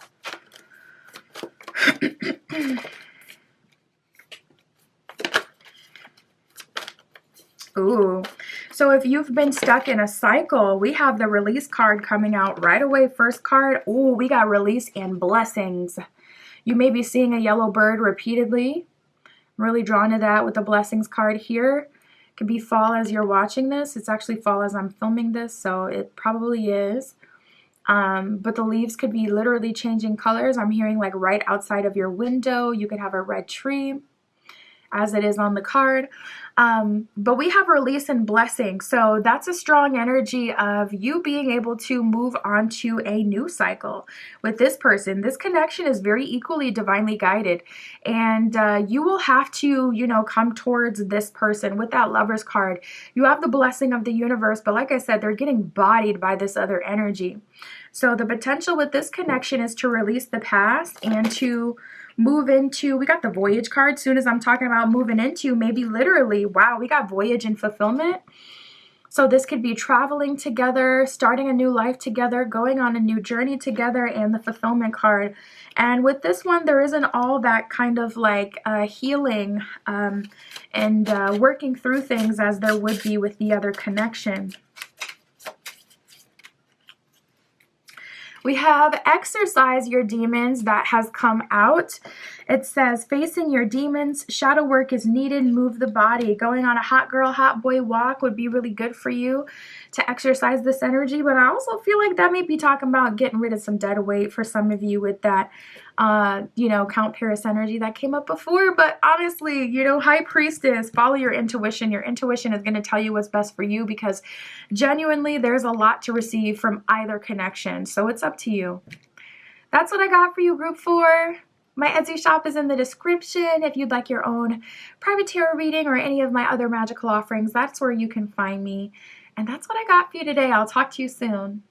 Speaker 1: Ooh, so if you've been stuck in a cycle, we have the release card coming out right away. First card, ooh, we got release and blessings. You may be seeing a yellow bird repeatedly. I'm really drawn to that with the blessings card here. It could be fall as you're watching this. It's actually fall as I'm filming this, so it probably is. But the leaves could be literally changing colors. I'm hearing like right outside of your window. You could have a red tree, as it is on the card. But we have release and blessing. So that's a strong energy of you being able to move on to a new cycle with this person. This connection is very equally divinely guided. And you will have to, you know, come towards this person with that Lover's card. You have the blessing of the universe. But like I said, they're getting bodied by this other energy. So the potential with this connection is to release the past and to move into, we got the Voyage card. Soon as I'm talking about moving into, maybe literally, wow, we got Voyage and fulfillment. So this could be traveling together, starting a new life together, going on a new journey together, and the fulfillment card. And with this one, there isn't all that kind of like healing and working through things as there would be with the other connection. We have exercise your demons that has come out. It says facing your demons, shadow work is needed, move the body. Going on a hot girl, hot boy walk would be really good for you to exercise this energy. But I also feel like that may be talking about getting rid of some dead weight for some of you with that, Count Paris energy that came up before. But honestly, High Priestess, follow your intuition. Your intuition is going to tell you what's best for you, because genuinely there's a lot to receive from either connection. So it's up to you. That's what I got for you, group 4. My Etsy shop is in the description. If you'd like your own private tarot reading or any of my other magical offerings, that's where you can find me. And that's what I got for you today. I'll talk to you soon.